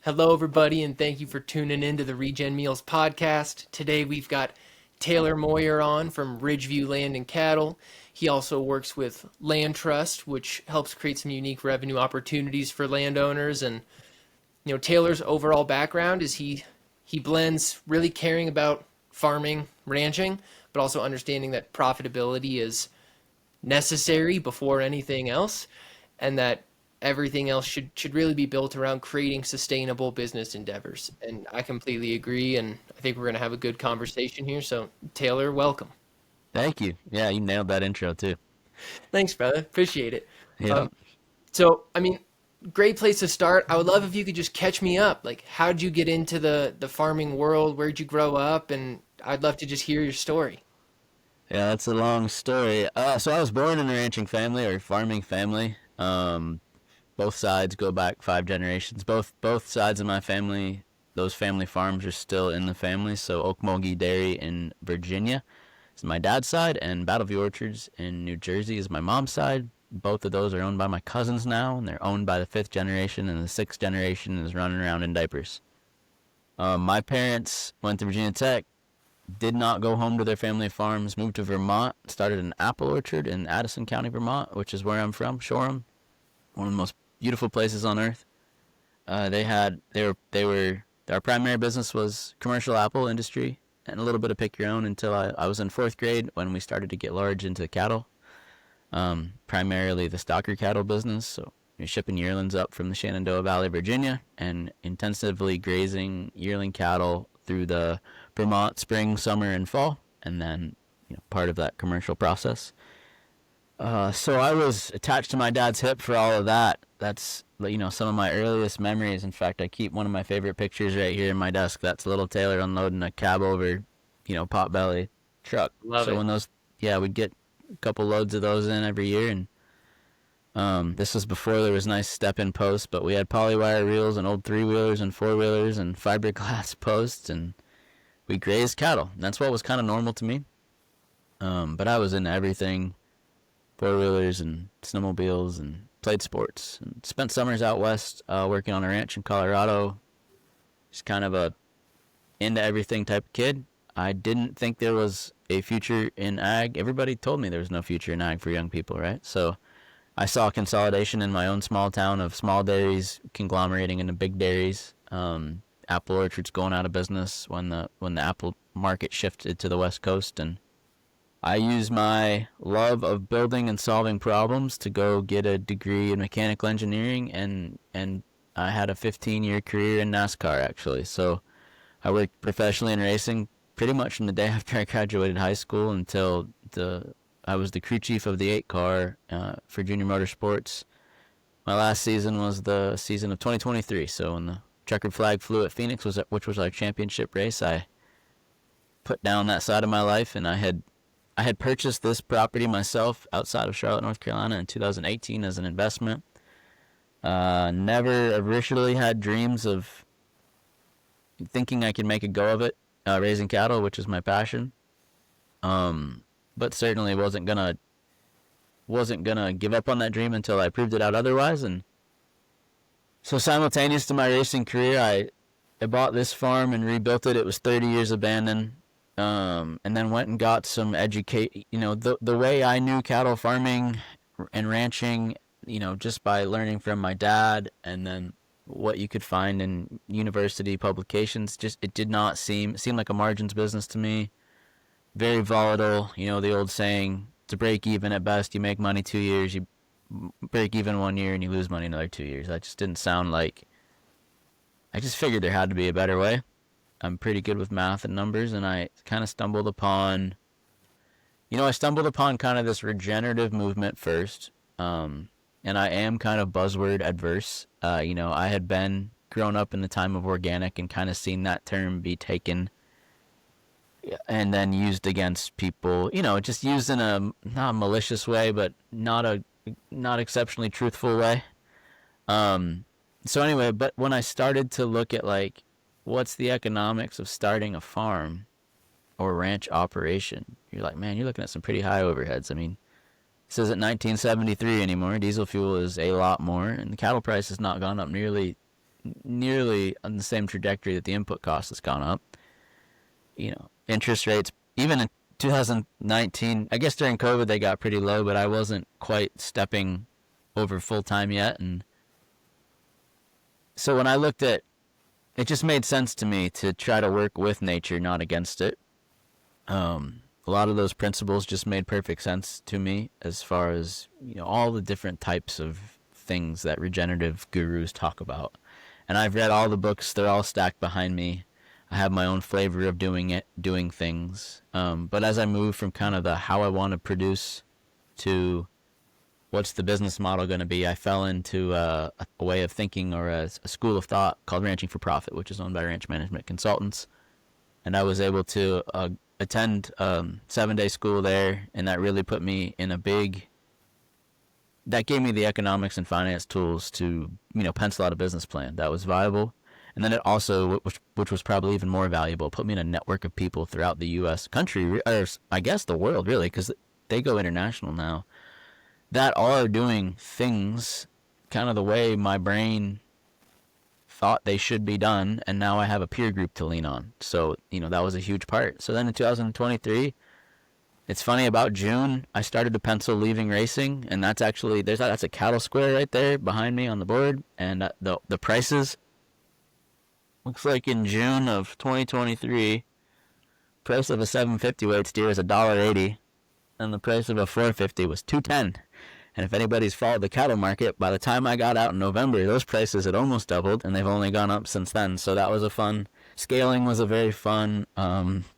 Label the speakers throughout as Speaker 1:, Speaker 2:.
Speaker 1: Hello, everybody, and thank you for tuning in to the Regen Meals podcast. Today we've got Taylor Moyer on from Ridgeview Land and Cattle. He also works with Land Trust, which helps create some unique revenue opportunities for landowners. And Taylor's overall background is he blends really caring about farming, ranching, but also understanding that profitability is necessary before anything else, and that everything else should really be built around creating sustainable business endeavors. And I completely agree, and I think we're going to have a good conversation here. So, Taylor, welcome.
Speaker 2: Thank you. Yeah, you nailed that intro too.
Speaker 1: Thanks, brother. Appreciate it.
Speaker 2: Yeah.
Speaker 1: Um, so, great place to start. I would love if you could just catch me up. Like, how did you get into the farming world? Where'd you grow up? And I'd love to just hear your story.
Speaker 2: Yeah, that's a long story. So I was born in a ranching family or farming family. Both sides go back 5 generations. Both sides of my family, those family farms are still in the family. So Okmulgee Dairy in Virginia is my dad's side, and Battleview Orchards in New Jersey is my mom's side. Both of those are owned by my cousins now, and they're owned by the 5th generation, and the 6th generation is running around in diapers. My parents went to Virginia Tech, did not go home to their family farms, moved to Vermont, started an apple orchard in Addison County, Vermont, which is where I'm from, Shoreham, one of the most beautiful places on earth. Our primary business was commercial apple industry and a little bit of pick your own until I was in 4th grade when we started to get large into cattle, primarily the stocker cattle business. So you're shipping yearlings up from the Shenandoah Valley, Virginia, and intensively grazing yearling cattle through the Vermont spring, summer, and fall, and then part of that commercial process. So I was attached to my dad's hip for all of that. That's some of my earliest memories. In fact, I keep one of my favorite pictures right here in my desk. That's little Taylor unloading a cab over, potbelly truck.
Speaker 1: Love
Speaker 2: So
Speaker 1: it.
Speaker 2: when those, yeah, we'd get a couple loads of those in every year, and this was before there was nice step-in posts, but we had polywire reels and old 3-wheelers and 4-wheelers and fiberglass posts, and we grazed cattle. And that's what was kind of normal to me. But I was into everything, 4-wheelers and snowmobiles, and played sports and spent summers out west working on a ranch in Colorado. Just kind of a into everything type of kid. I didn't think there was a future in ag. Everybody told me there was no future in ag for young people, right? So I saw consolidation in my own small town of small dairies conglomerating into big dairies. Apple orchards going out of business when the apple market shifted to the West Coast, and I used my love of building and solving problems to go get a degree in mechanical engineering, and I had a 15-year career in NASCAR actually. So I worked professionally in racing pretty much from the day after I graduated high school until I was the crew chief of the 8 car for Junior Motorsports. My last season was the season of 2023. So when the checkered flag flew at Phoenix, which was our championship race, I put down that side of my life, and I had purchased this property myself outside of Charlotte, North Carolina in 2018 as an investment. Never originally had dreams of thinking I could make a go of it, raising cattle, which is my passion. But certainly wasn't gonna give up on that dream until I proved it out otherwise. And so simultaneous to my racing career, I bought this farm and rebuilt it. It was 30 years abandoned. And then went and got some educate. The way I knew cattle farming and ranching, just by learning from my dad, and then what you could find in university publications. Just it did not seem like a margins business to me. Very volatile. The old saying: to break even at best, you make money 2 years. You break even 1 year and you lose money another 2 years. That just didn't sound like. I just figured there had to be a better way. I'm pretty good with math and numbers, and I kind of stumbled upon kind of this regenerative movement first. And I am kind of buzzword adverse. I had been grown up in the time of organic and kind of seen that term be taken and then used against people, just used in a not a malicious way, but not exceptionally truthful way. So anyway, but when I started to look at like what's the economics of starting a farm or ranch operation, you're like, man, you're looking at some pretty high overheads. I mean, this isn't 1973 anymore. Diesel fuel is a lot more, and the cattle price has not gone up nearly on the same trajectory that the input cost has gone up. Interest rates, even in 2019, I guess during COVID they got pretty low, but I wasn't quite stepping over full time yet. And so when I looked at it, just made sense to me to try to work with nature, not against it. A lot of those principles just made perfect sense to me as far as, all the different types of things that regenerative gurus talk about. And I've read all the books, they're all stacked behind me. I have my own flavor of doing things. But as I move from kind of the how I want to produce to what's the business model going to be, I fell into a way of thinking, or a school of thought called Ranching for Profit, which is owned by Ranch Management Consultants. And I was able to attend 7-day school there, and that really put me in that gave me the economics and finance tools to, pencil out a business plan that was viable. And then it also, which was probably even more valuable, put me in a network of people throughout the U.S. country, or I guess the world, really, because they go international now, that are doing things kind of the way my brain thought they should be done, and now I have a peer group to lean on. So, that was a huge part. So then in 2023, it's funny, about June, I started to pencil leaving racing, and that's actually, that's a cattle square right there behind me on the board, and the prices, looks like in June of 2023, price of a 750 weight steer is $1.80, and the price of a 450 was $2.10. And if anybody's followed the cattle market, by the time I got out in November, those prices had almost doubled, and they've only gone up since then. So that was scaling was a very fun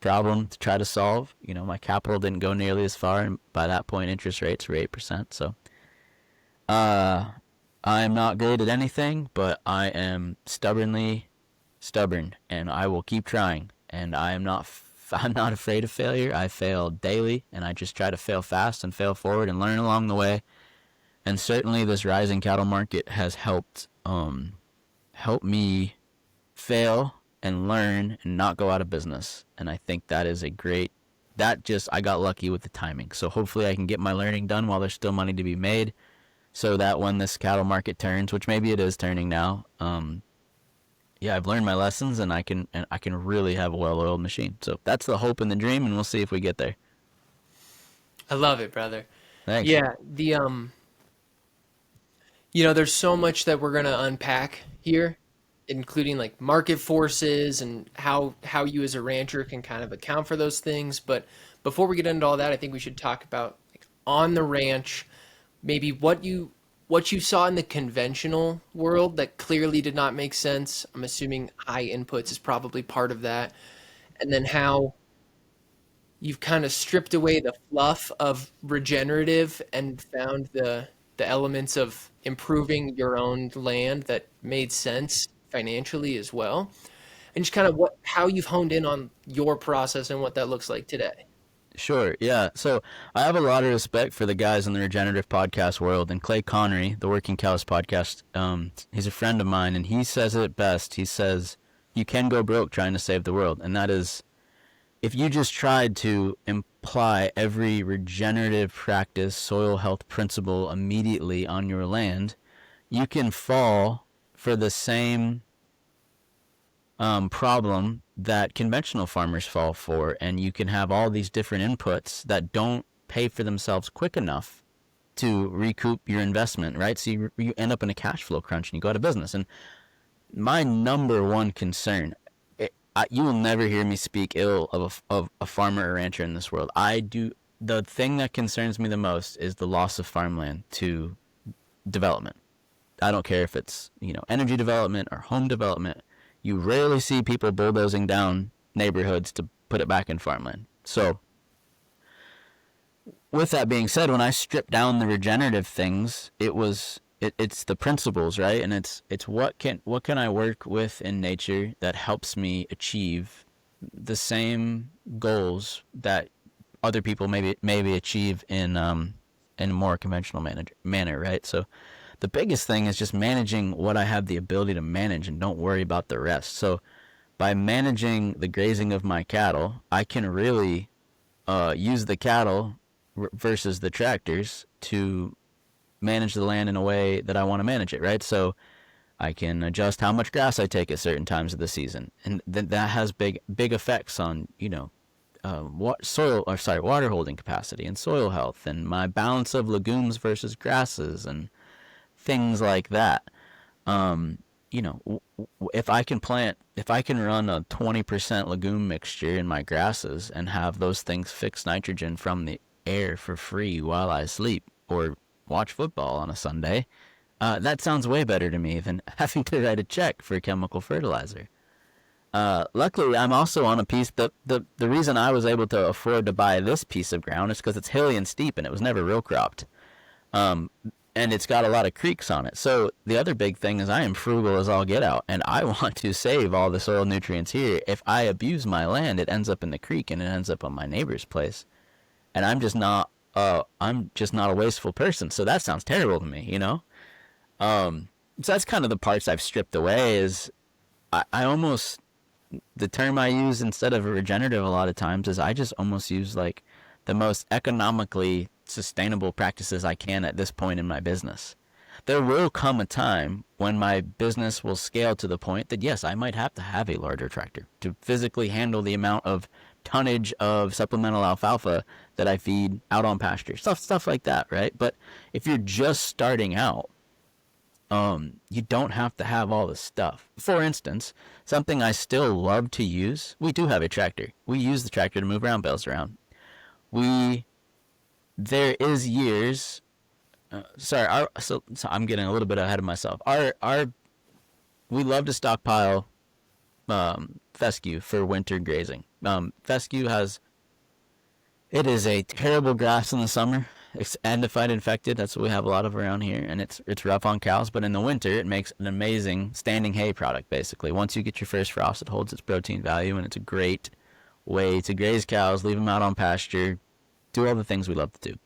Speaker 2: problem to try to solve. My capital didn't go nearly as far, and by that point, interest rates were 8%. So I am not great at anything, but I am stubbornly stubborn, and I will keep trying. And I'm not afraid of failure. I fail daily, and I just try to fail fast and fail forward and learn along the way. And certainly this rising cattle market has helped me fail and learn and not go out of business. And I think that is I got lucky with the timing. So hopefully I can get my learning done while there's still money to be made, so that when this cattle market turns, which maybe it is turning now, I've learned my lessons, and I can really have a well-oiled machine. So that's the hope and the dream, and we'll see if we get there.
Speaker 1: I love it, brother.
Speaker 2: Thanks.
Speaker 1: Yeah, there's so much that we're gonna unpack here, including like market forces and how you as a rancher can kind of account for those things. But before we get into all that, I think we should talk about, like, on the ranch, maybe what you saw in the conventional world that clearly did not make sense. I'm assuming high inputs is probably part of that. And then how you've kind of stripped away the fluff of regenerative and found the elements of improving your own land that made sense financially as well. And just kind of how you've honed in on your process and what that looks like today.
Speaker 2: Sure, yeah. So I have a lot of respect for the guys in the regenerative podcast world, and Clay Connery, the Working Cows podcast. He's a friend of mine, and he says it best. He says, you can go broke trying to save the world. And that is, if you just tried to apply every regenerative practice, soil health principle immediately on your land, you can fall for the same problem that conventional farmers fall for, and you can have all these different inputs that don't pay for themselves quick enough to recoup your investment, right? So you end up in a cash flow crunch and you go out of business. And my number one concern, you will never hear me speak ill of a farmer or rancher in this world. The thing that concerns me the most is the loss of farmland to development. I don't care if it's, energy development or home development. You rarely see people bulldozing down neighborhoods to put it back in farmland. So, with that being said, when I stripped down the regenerative things, it's the principles, right? And it's what can I work with in nature that helps me achieve the same goals that other people maybe achieve in a more conventional manner, right? So the biggest thing is just managing what I have the ability to manage and don't worry about the rest. So by managing the grazing of my cattle, I can really use the cattle versus the tractors to manage the land in a way that I want to manage it, right? So I can adjust how much grass I take at certain times of the season, and that has big effects on water holding capacity and soil health, and my balance of legumes versus grasses and things like that. Um, if I can run a 20% legume mixture in my grasses and have those things fix nitrogen from the air for free while I sleep or watch football on a Sunday, that sounds way better to me than having to write a check for chemical fertilizer. Luckily, I'm also on a piece. The reason I was able to afford to buy this piece of ground is because it's hilly and steep and it was never row cropped. Um, and it's got a lot of creeks on it. So the other big thing is I am frugal as all get out, and I want to save all the soil nutrients here. If I abuse my land, it ends up in the creek and it ends up on my neighbor's place. And I'm just not a wasteful person. So that sounds terrible to me, you know? So that's kind of the parts I've stripped away is I almost, the term I use instead of a regenerative a lot of times is I just almost use like the most economically sustainable practices I can at this point in my business. There will come a time when my business will scale to the point that yes, I might have to have a larger tractor to physically handle the amount of tonnage of supplemental alfalfa that I feed out on pasture. Stuff like that, right? But if you're just starting out, you don't have to have all this stuff. For instance, something I still love to use, we do have a tractor. We use the tractor to move round bales around. There is years, so I'm getting a little bit ahead of myself. We love to stockpile, fescue for winter grazing. Fescue it is a terrible grass in the summer. It's endified infected. That's what we have a lot of around here, and it's rough on cows. But in the winter, it makes an amazing standing hay product. Basically, once you get your first frost, it holds its protein value, and it's a great way to graze cows, leave them out on pasture, do all the things we love to do.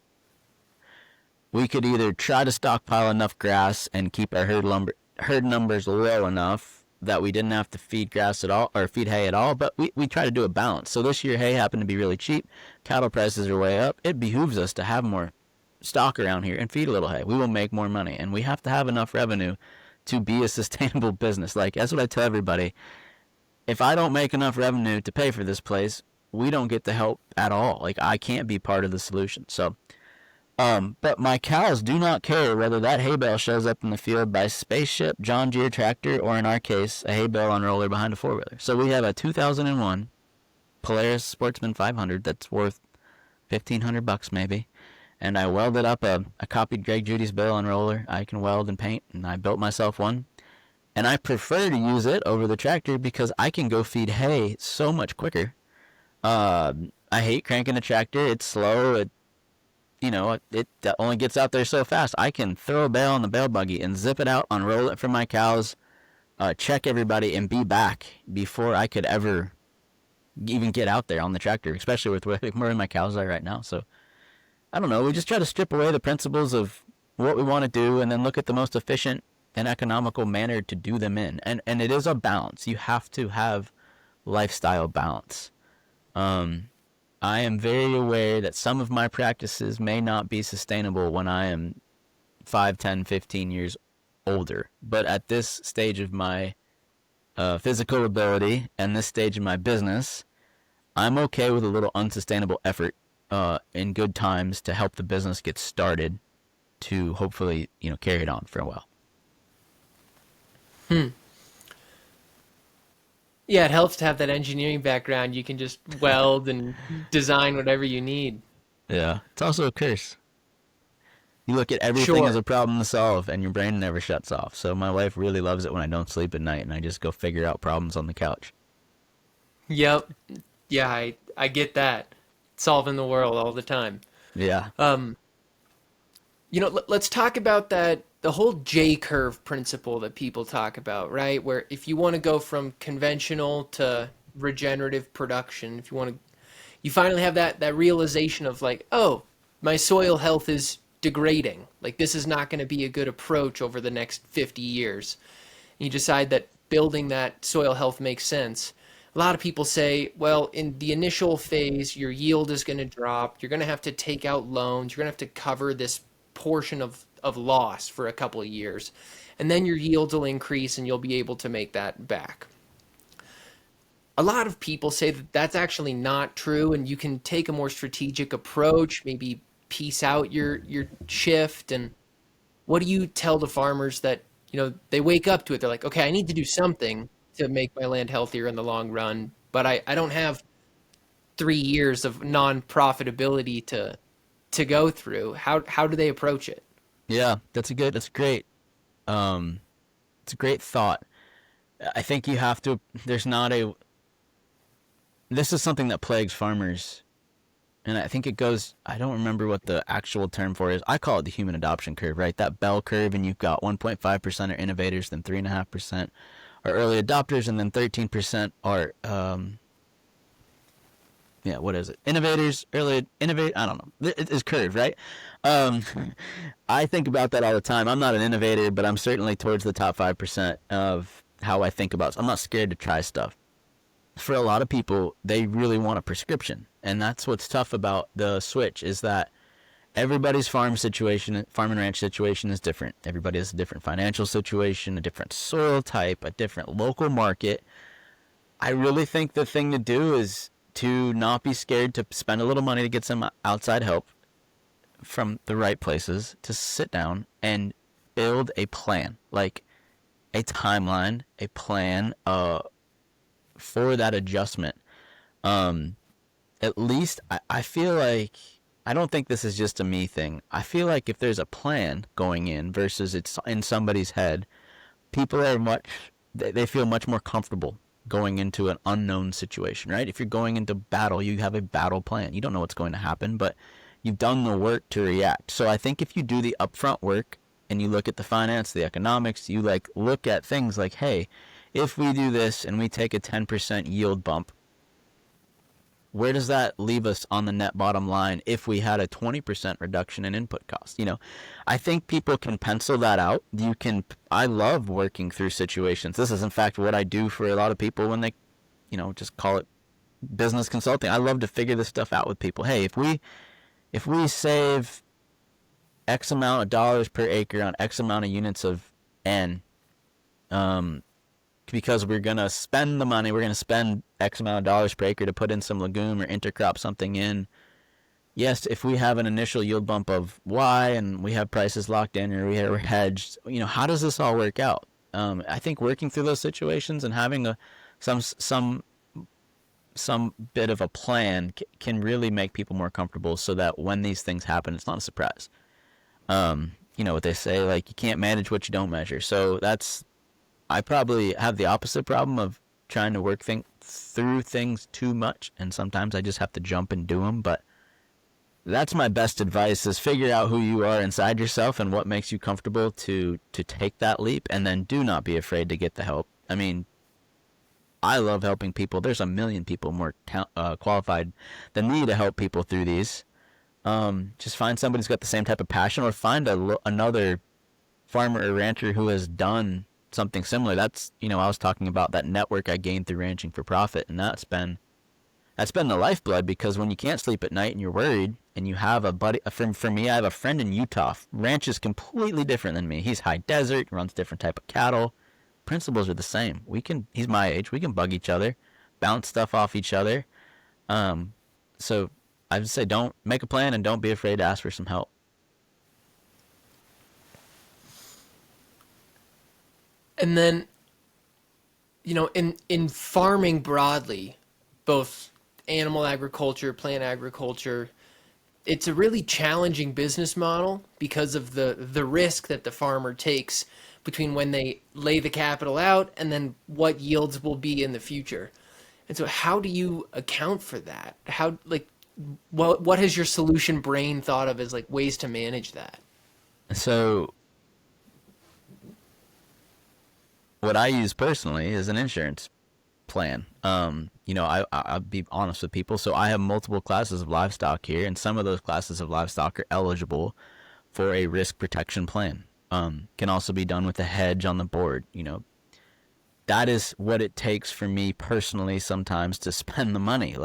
Speaker 2: We could either try to stockpile enough grass and keep our herd numbers low enough that we didn't have to feed grass at all or feed hay at all, but we try to do a balance. So this year hay happened to be really cheap. Cattle prices are way up. It behooves us to have more stock around here and feed a little hay. We will make more money, and we have to have enough revenue to be a sustainable business. Like, that's what I tell everybody. If I don't make enough revenue to pay for this place, we don't get the help at all. Like, I can't be part of the solution. So, but my cows do not care whether that hay bale shows up in the field by spaceship, John Deere tractor, or in our case, a hay bale unroller behind a four-wheeler. So we have a 2001 Polaris Sportsman 500 that's worth $1,500 maybe. And I welded up a copied Greg Judy's bale unroller. I can weld and paint, and I built myself one. And I prefer to use it over the tractor because I can go feed hay so much quicker. I hate cranking a tractor. It's slow. It only gets out there so fast. I can throw a bale on the bale buggy and zip it out, unroll it for my cows, check everybody, and be back before I could ever even get out there on the tractor, especially with where my cows are right now. So, I don't know. We just try to strip away the principles of what we want to do and then look at the most efficient and economical manner to do them in. And it is a balance. You have to have lifestyle balance. I am very aware that some of my practices may not be sustainable when I am 5, 10, 15 years older. But at this stage of my physical ability and this stage of my business, I'm okay with a little unsustainable effort in good times to help the business get started to hopefully, carry it on for a while.
Speaker 1: Yeah, it helps to have that engineering background. You can just weld and design whatever you need.
Speaker 2: Yeah. It's also a curse. You look at everything as
Speaker 1: Sure.
Speaker 2: a problem to solve and your brain never shuts off. So my wife really loves it when I don't sleep at night and I just go figure out problems on the couch.
Speaker 1: Yep. Yeah, I get that. Solving the world all the time.
Speaker 2: Yeah.
Speaker 1: Um, let's talk about the whole J curve principle that people talk about, right? Where if you want to go from conventional to regenerative production, if you want to, you finally have that realization of like, oh, my soil health is degrading. Like this is not going to be a good approach over the next 50 years. And you decide that building that soil health makes sense. A lot of people say, well, in the initial phase, your yield is going to drop. You're going to have to take out loans. You're going to have to cover this portion of loss for a couple of years. and then your yields will increase and you'll be able to make that back. A lot of people say that that's actually not true, and you can take a more strategic approach, maybe piece out your shift. And what do you tell the farmers that, they wake up to it? They're like, okay, I need to do something to make my land healthier in the long run, but I don't have 3 years of non-profitability to go through. How do they approach it?
Speaker 2: Yeah, that's great. Um, it's a great thought. I think you have to. There's not a. This is something that plagues farmers, and I think it goes. I don't remember what the actual term for it is. I call it the human adoption curve, right? That bell curve, and you've got 1.5% are innovators, then 3.5% are early adopters, and then 13% are yeah, what is it? Innovators, early innovate. I don't know. It is curved, right? Um, I think about that all the time. I'm not an innovator, but I'm certainly towards the top 5% of how I think about. I'm not scared to try stuff. For a lot of people, they really want a prescription, and that's what's tough about the switch is that everybody's farm and ranch situation is different. Everybody has a different financial situation, a different soil type, a different local market. I really think the thing to do is to not be scared to spend a little money to get some outside help from the right places, to sit down and build a plan, like a timeline, a plan for that adjustment. Um, at least I feel like, I don't think this is just a me thing. I feel like if there's a plan going in versus it's in somebody's head, people are they feel much more comfortable going into an unknown situation, right? If you're going into battle, you have a battle plan. You don't know what's going to happen, but you've done the work to react. So I think if you do the upfront work and you look at the finance, the economics, you look at things like, hey, if we do this and we take a 10% yield bump, where does that leave us on the net bottom line if we had a 20% reduction in input costs? I think people can pencil that out. I love working through situations. This is in fact what I do for a lot of people when they, just call it business consulting. I love to figure this stuff out with people. Hey, if we save X amount of dollars per acre on X amount of units of N, because we're going to spend the money, we're going to spend X amount of dollars per acre to put in some legume or intercrop something in. Yes, if we have an initial yield bump of Y and we have prices locked in or we're hedged, how does this all work out? I think working through those situations and having some bit of a plan can really make people more comfortable, so that when these things happen, it's not a surprise. What they say, you can't manage what you don't measure. So I probably have the opposite problem of trying to work through things too much, and sometimes I just have to jump and do them. But that's my best advice: is figure out who you are inside yourself and what makes you comfortable to take that leap, and then do not be afraid to get the help. I mean, I love helping people. There's a million people more qualified than me to help people through these. Just find somebody who's got the same type of passion, or find another farmer or rancher who has done something similar. That's, I was talking about that network I gained through ranching for profit, and that's been the lifeblood, because when you can't sleep at night and you're worried and you have a buddy, for me, I have a friend in Utah. Ranch is completely different than me. He's high desert, runs different type of cattle. Principles are the same. He's my age. We can bug each other, bounce stuff off each other. So I would say don't make a plan and don't be afraid to ask for some help.
Speaker 1: And then, in farming broadly, both animal agriculture, plant agriculture, it's a really challenging business model because of the risk that the farmer takes between when they lay the capital out and then what yields will be in the future. And so how do you account for that? What has your solution brain thought of as ways to manage that?
Speaker 2: So what I use personally is an insurance plan. I'll be honest with people. So I have multiple classes of livestock here, and some of those classes of livestock are eligible for a risk protection plan. Can also be done with a hedge on the board. That is what it takes for me personally sometimes to spend the money.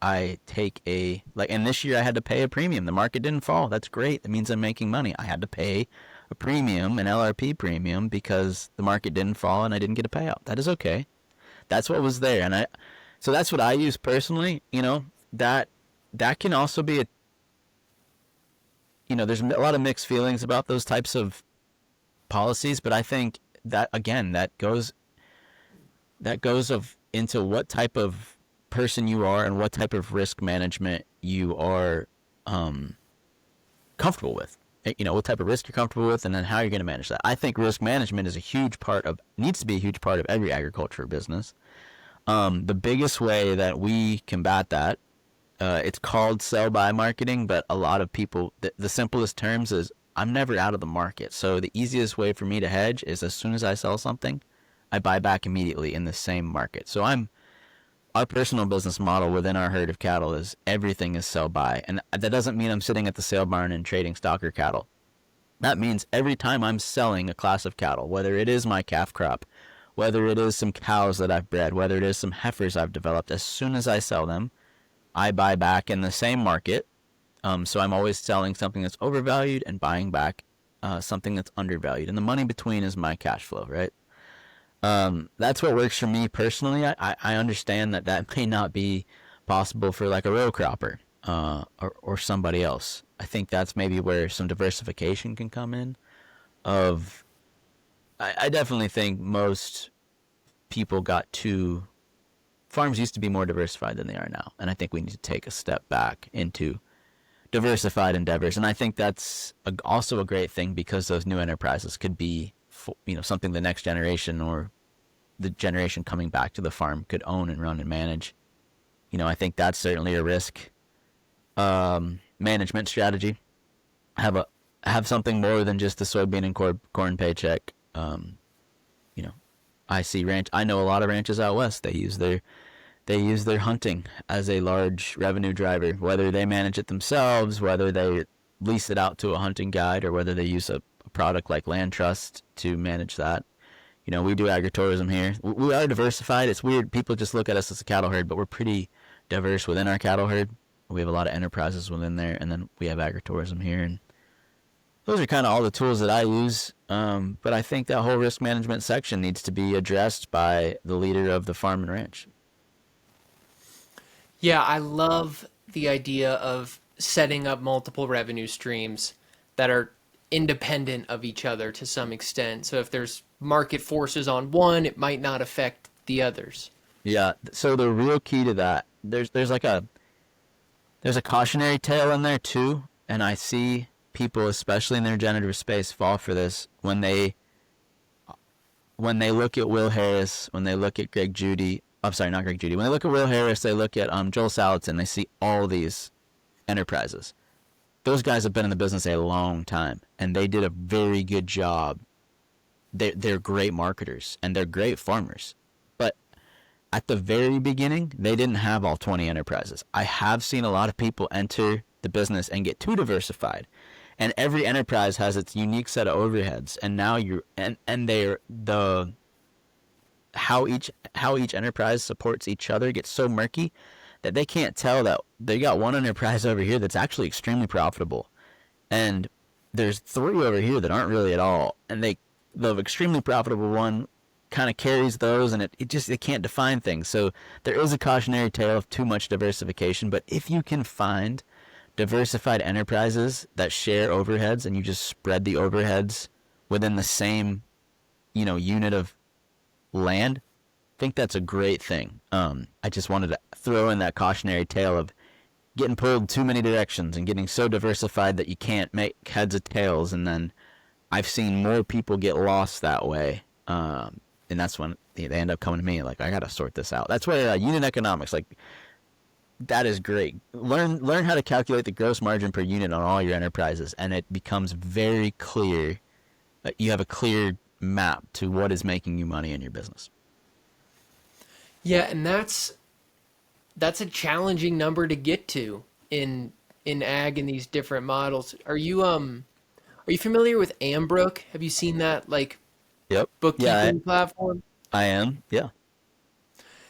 Speaker 2: I take and this year I had to pay a premium. The market didn't fall. That's great. That means I'm making money. I had to pay a premium, an LRP premium, because the market didn't fall and I didn't get a payout. That is okay. That's what was there, and so that's what I use personally. That that can also be there's a lot of mixed feelings about those types of policies, but I think that again into what type of person you are and what type of risk management you are um, comfortable with. What type of risk you're comfortable with, and then how you're going to manage that. I think risk management is needs to be a huge part of every agriculture business. The biggest way that we combat that, it's called sell-by marketing, but a lot of people, the simplest terms is I'm never out of the market. So the easiest way for me to hedge is as soon as I sell something, I buy back immediately in the same market. So our personal business model within our herd of cattle is everything is sell-by. And that doesn't mean I'm sitting at the sale barn and trading stock or cattle. That means every time I'm selling a class of cattle, whether it is my calf crop, whether it is some cows that I've bred, whether it is some heifers I've developed, as soon as I sell them, I buy back in the same market. So I'm always selling something that's overvalued and buying back something that's undervalued. And the money between is my cash flow, right? That's what works for me personally. I understand that may not be possible for like a row cropper or somebody else. I think that's maybe where some diversification can come in. I definitely think most people farms used to be more diversified than they are now. And I think we need to take a step back into diversified endeavors. And I think that's also a great thing because those new enterprises could be, something the next generation or the generation coming back to the farm could own and run and manage. I think that's certainly a risk management strategy. Have something more than just the soybean and corn paycheck. I know a lot of ranches out west. They use their hunting as a large revenue driver, whether they manage it themselves, whether they lease it out to a hunting guide, or whether they use a product like Land Trust to manage that. We do agritourism here. We are diversified. It's weird. People just look at us as a cattle herd, but we're pretty diverse within our cattle herd. We have a lot of enterprises within there, and then we have agritourism here. And those are kind of all the tools that I use. But I think that whole risk management section needs to be addressed by the leader of the farm and ranch.
Speaker 1: Yeah, I love the idea of setting up multiple revenue streams that are independent of each other to some extent. So if there's market forces on one, it might not affect the others.
Speaker 2: Yeah. So the real key to that, there's a cautionary tale in there too, and I see people, especially in the regenerative space, fall for this when they look at Will Harris, when they look at Greg Judy. I'm sorry, not Greg Judy. When they look at Will Harris, they look at Joel Salatin. They see all these enterprises. Those guys have been in the business a long time, and they did a very good job. They're great marketers, and they're great farmers. But at the very beginning, they didn't have all 20 enterprises. I have seen a lot of people enter the business and get too diversified. And every enterprise has its unique set of overheads. And now how each enterprise supports each other gets so murky that they can't tell that they got one enterprise over here that's actually extremely profitable, and there's three over here that aren't really at all. And the extremely profitable one kind of carries those, and it can't define things. So there is a cautionary tale of too much diversification. But if you can find diversified enterprises that share overheads, and you just spread the overheads within the same, unit of land, I think that's a great thing. I just wanted to throw in that cautionary tale of getting pulled too many directions and getting so diversified that you can't make heads or tails. And then I've seen more people get lost that way. And that's when they end up coming to me like, I got to sort this out. That's where unit economics, like, that is great. Learn how to calculate the gross margin per unit on all your enterprises, and it becomes very clear that you have a clear map to what is making you money in your business.
Speaker 1: Yeah, and that's a challenging number to get to in ag in these different models. Are you familiar with Ambrook? Have you seen that
Speaker 2: Yep.
Speaker 1: bookkeeping platform?
Speaker 2: I am. Yeah.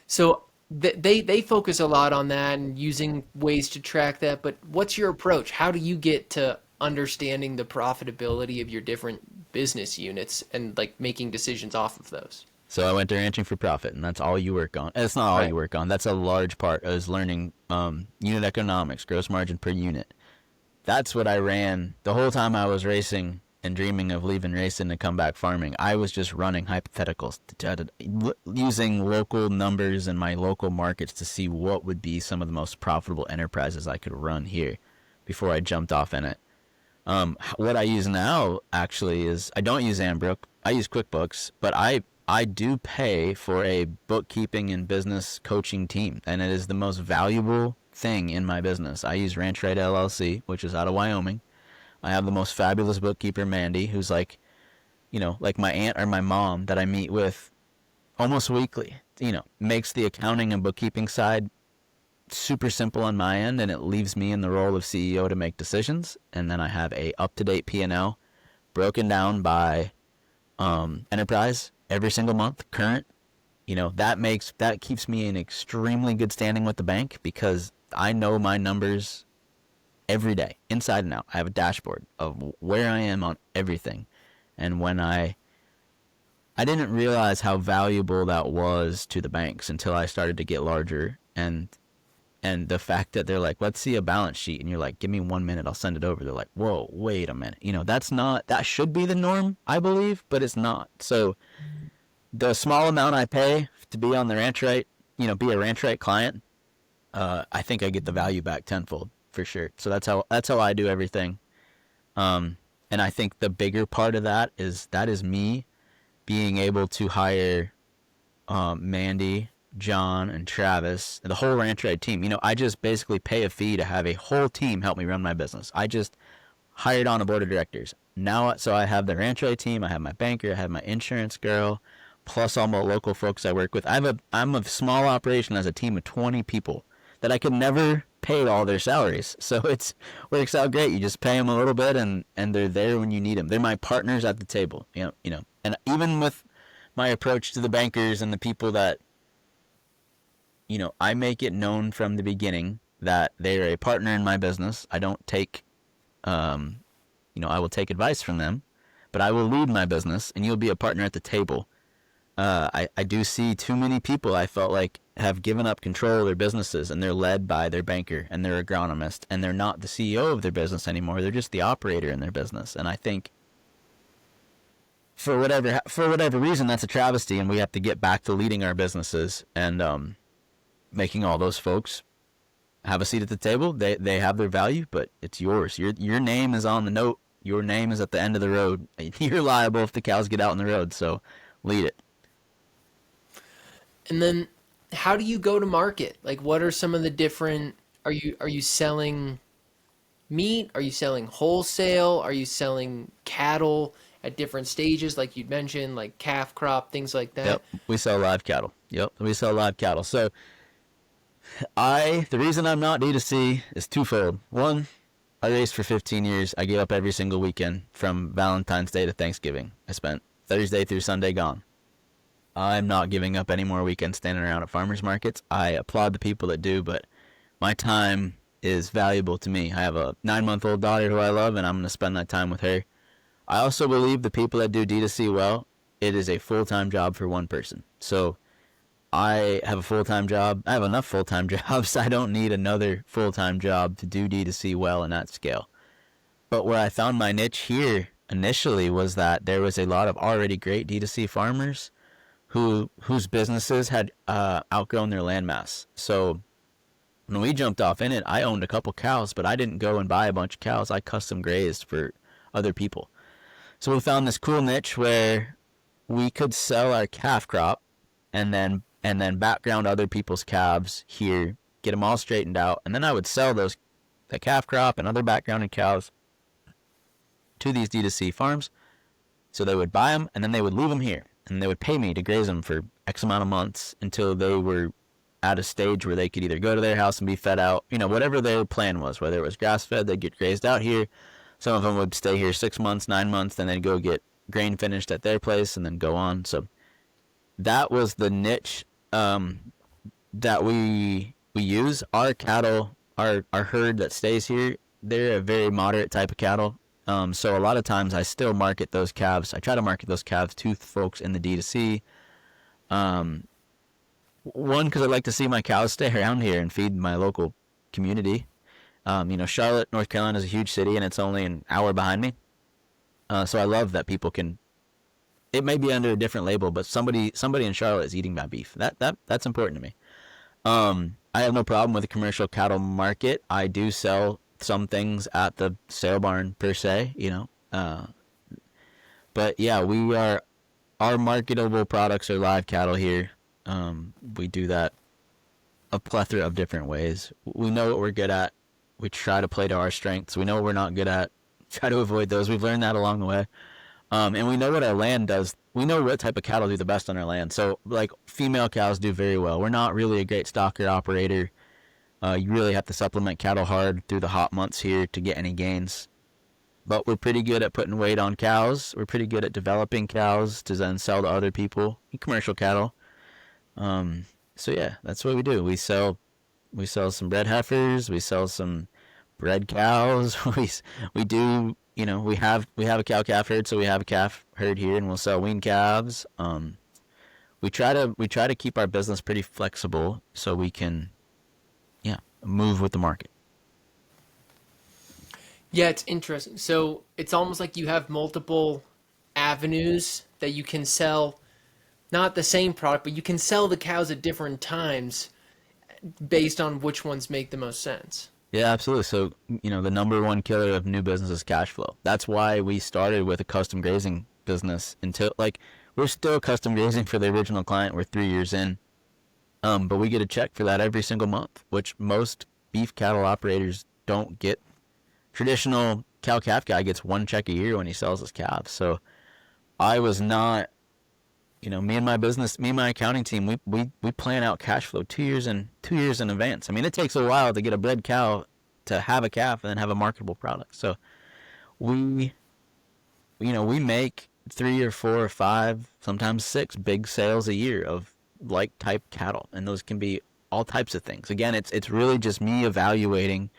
Speaker 1: So they focus a lot on that and using ways to track that, but what's your approach? How do you get to understanding the profitability of your different business units and like making decisions off of those.
Speaker 2: So I went to ranching for profit, and that's all you work on. It's not all
Speaker 1: Right.
Speaker 2: you work on. That's a large part is learning unit economics, gross margin per unit. That's what I ran the whole time I was racing and dreaming of leaving racing to come back farming. I was just running hypotheticals, using local numbers in my local markets to see what would be some of the most profitable enterprises I could run here before I jumped off in it. What I use now actually is I don't use Ambrook. I use QuickBooks, but I do pay for a bookkeeping and business coaching team, and it is the most valuable thing in my business. I use Ranch Right LLC, which is out of Wyoming. I have the most fabulous bookkeeper, Mandy, who's like, like my aunt or my mom that I meet with almost weekly. Makes the accounting and bookkeeping side super simple on my end, and it leaves me in the role of CEO to make decisions. And then I have a up-to-date P&L broken down by enterprise every single month, current. That keeps me in extremely good standing with the bank because I know my numbers every day, inside and out. I have a dashboard of where I am on everything. And when I didn't realize how valuable that was to the banks until I started to get larger, and the fact that they're like, let's see a balance sheet, and you're like, give me 1 minute, I'll send it over. They're like, whoa, wait a minute. That should be the norm, I believe, but it's not. So the small amount I pay to be on the Ranch Right, be a Ranch Right client, I think I get the value back tenfold for sure. So that's how I do everything. And I think the bigger part of that is me being able to hire Mandy, John, and Travis, the whole Ranch Right team. I just basically pay a fee to have a whole team help me run my business. I just hired on a board of directors. Now, so I have the Ranch Right team, I have my banker, I have my insurance girl, plus all my local folks I work with. I'm a small operation as a team of 20 people that I could never pay all their salaries. So it works out great. You just pay them a little bit, and they're there when you need them. They're my partners at the table. And even with my approach to the bankers and the people that, I make it known from the beginning that they're a partner in my business. I don't take, I will take advice from them, but I will lead my business, and you'll be a partner at the table. I do see too many people I felt like have given up control of their businesses, and they're led by their banker and their agronomist, and they're not the CEO of their business anymore. They're just the operator in their business. And I think for whatever reason, that's a travesty, and we have to get back to leading our businesses and making all those folks have a seat at the table. They have their value, but it's yours. Your name is on the note. Your name is at the end of the road. You're liable if the cows get out on the road, so lead it.
Speaker 1: And then how do you go to market? Like what are some of the different are you selling meat? Are you selling wholesale? Are you selling cattle at different stages like you'd mentioned, like calf crop, things like that?
Speaker 2: Yep, we sell live cattle. So the reason I'm not D2C is twofold. One, I raced for 15 years. I gave up every single weekend from Valentine's Day to Thanksgiving. I spent Thursday through Sunday gone. I'm not giving up any more weekends standing around at farmers markets. I applaud the people that do, but my time is valuable to me. I have a 9-month-old daughter who I love, and I'm going to spend that time with her. I also believe the people that do D2C well, it is a full-time job for one person. So I have a full-time job. I have enough full-time jobs. I don't need another full-time job to do D2C well and at scale. But where I found my niche here initially was that there was a lot of already great D2C farmers whose businesses had outgrown their landmass. So when we jumped off in it, I owned a couple cows, but I didn't go and buy a bunch of cows. I custom grazed for other people. So we found this cool niche where we could sell our calf crop and then background other people's calves here, get them all straightened out, and then I would sell the calf crop and other backgrounded cows to these D2C farms. So they would buy them, and then they would leave them here, and they would pay me to graze them for X amount of months until they were at a stage where they could either go to their house and be fed out, whatever their plan was. Whether it was grass-fed, they'd get grazed out here. Some of them would stay here 6 months, 9 months, then they'd go get grain finished at their place and then go on. So that was the niche that we use. Our cattle, our herd that stays here they're a very moderate type of cattle. So a lot of times I still market those calves. I try to market those calves to folks in the D2C. Um, One, because I like to see my cows stay around here and feed my local community. Charlotte, North Carolina is a huge city, and it's only an hour behind me. So I love that people can. It may be under a different label, but somebody in Charlotte is eating my beef. That's important to me. I have no problem with the commercial cattle market. I do sell some things at the sale barn per se, but yeah, our marketable products are live cattle here. We do that a plethora of different ways. We know what we're good at. We try to play to our strengths. We know what we're not good at. Try to avoid those. We've learned that along the way. And we know what our land does. We know what type of cattle do the best on our land. So, like, female cows do very well. We're not really a great stocker operator. You really have to supplement cattle hard through the hot months here to get any gains. But we're pretty good at putting weight on cows. We're pretty good at developing cows to then sell to other people, commercial cattle. So yeah, that's what we do. We sell some bred heifers. We sell some bred cows. we do. We have a cow calf herd, so we have a calf herd here, and we'll sell wean calves. We try to keep our business pretty flexible so we can, move with the market.
Speaker 1: Yeah, it's interesting. So it's almost like you have multiple avenues that you can sell, not the same product, but you can sell the cows at different times based on which ones make the most sense.
Speaker 2: Yeah, absolutely. So, the number one killer of new business is cash flow. That's why we started with a custom grazing business we're still custom grazing for the original client. We're 3 years in. But we get a check for that every single month, which most beef cattle operators don't get. Traditional cow-calf guy gets one check a year when he sells his calves. So I was not, me and my accounting team, we plan out cash flow 2 years in advance. I mean, it takes a while to get a bred cow to have a calf and then have a marketable product. So we make 3 or 4 or 5, sometimes 6 big sales a year of like type cattle, and those can be all types of things. Again, it's really just me evaluating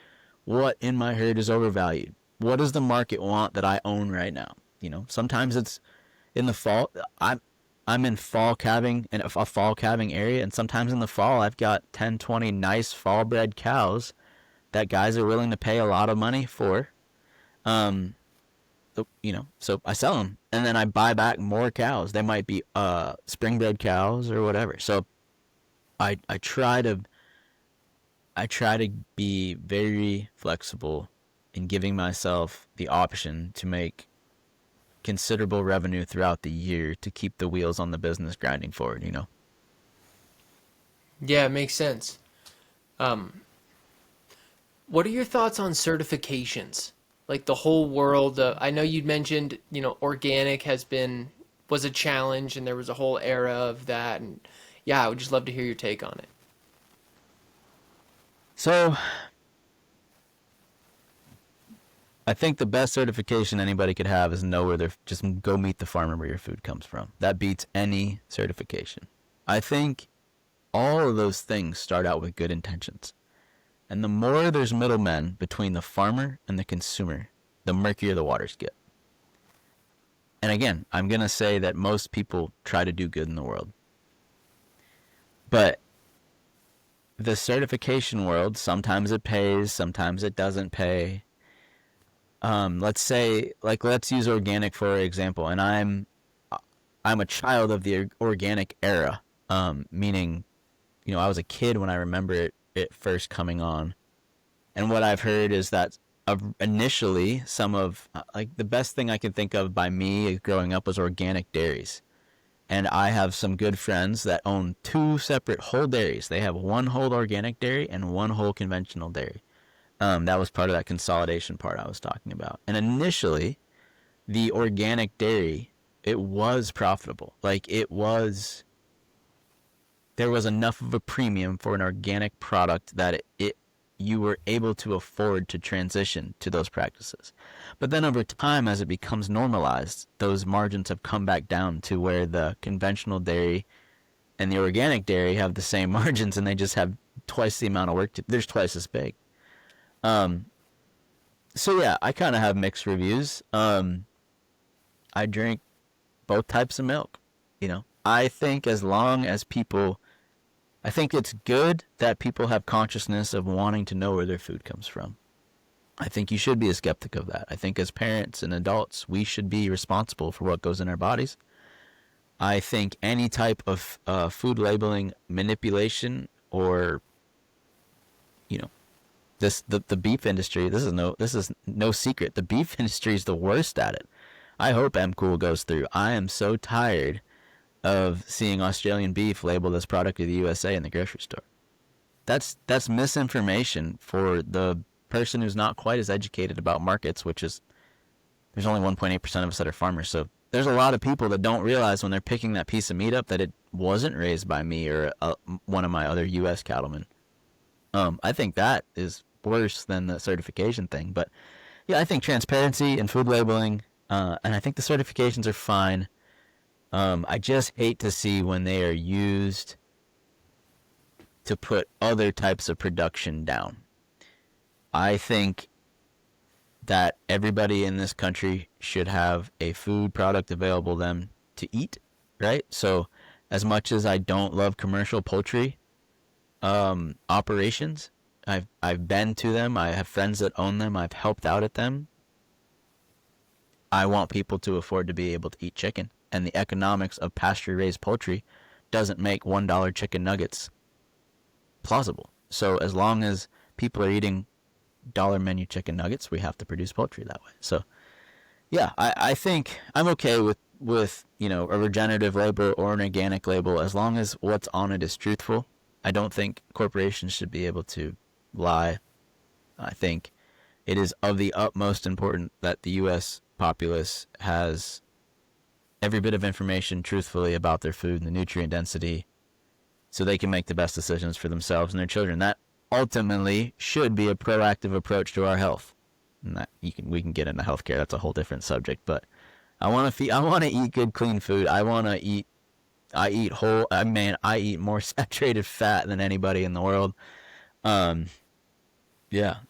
Speaker 2: what in my herd is overvalued. What does the market want that I own right now? Sometimes it's in the fall. I'm in fall calving, in a fall calving area, and sometimes in the fall I've got 10, 20 nice fall bred cows that guys are willing to pay a lot of money for. So I sell them, and then I buy back more cows. They might be spring bred cows or whatever. So I try to be very flexible in giving myself the option to make considerable revenue throughout the year to keep the wheels on the business grinding forward.
Speaker 1: Yeah, it makes sense. What are your thoughts on certifications? Like the whole world, I know you'd mentioned, organic was a challenge, and there was a whole era of that. And yeah, I would just love to hear your take on it.
Speaker 2: So I think the best certification anybody could have is just go meet the farmer where your food comes from. That beats any certification. I think all of those things start out with good intentions. And the more there's middlemen between the farmer and the consumer, the murkier the waters get. And again, I'm going to say that most people try to do good in the world. But the certification world, sometimes it pays, sometimes it doesn't pay. Let's use organic for example, and I'm a child of the organic era, meaning, I was a kid when I remember it first coming on. And what I've heard is that initially some of the best thing I can think of by me growing up was organic dairies. And I have some good friends that own 2 separate whole dairies. They have one whole organic dairy and one whole conventional dairy. That was part of that consolidation part I was talking about. And initially, the organic dairy, it was profitable. There was enough of a premium for an organic product that you were able to afford to transition to those practices. But then over time, as it becomes normalized, those margins have come back down to where the conventional dairy and the organic dairy have the same margins, and they just have twice the amount of work. They're twice as big. So yeah, I kind of have mixed reviews. I drink both types of milk. I think as long as people, I think it's good that people have consciousness of wanting to know where their food comes from. I think you should be a skeptic of that. I think as parents and adults, we should be responsible for what goes in our bodies. I think any type of food labeling manipulation or, you know, the beef industry. This is no secret. The beef industry is the worst at it. I hope MCool goes through. I am so tired of seeing Australian beef labeled as product of the USA in the grocery store. That's misinformation for the person who's not quite as educated about markets, which is there's only 1.8% of us that are farmers. So there's a lot of people that don't realize when they're picking that piece of meat up that it wasn't raised by me or one of my other U.S. cattlemen. I think that is worse than the certification thing. But yeah, I think transparency and food labeling, and I think the certifications are fine. I just hate to see when they are used to put other types of production down. I think that everybody in this country should have a food product available to them to eat, right? So as much as I don't love commercial poultry operations, I've been to them. I have friends that own them. I've helped out at them. I want people to afford to be able to eat chicken. And the economics of pasture-raised poultry doesn't make $1 chicken nuggets plausible. So as long as people are eating dollar menu chicken nuggets, we have to produce poultry that way. So yeah, I think I'm okay with a regenerative label or an organic label as long as what's on it is truthful. I don't think corporations should be able to lie. I think it is of the utmost importance that the U.S. populace has every bit of information truthfully about their food and the nutrient density so they can make the best decisions for themselves and their children. That ultimately should be a proactive approach to our health. And that we can get into healthcare. That's a whole different subject. But I want to eat good, clean food. I eat more saturated fat than anybody in the world. Yeah,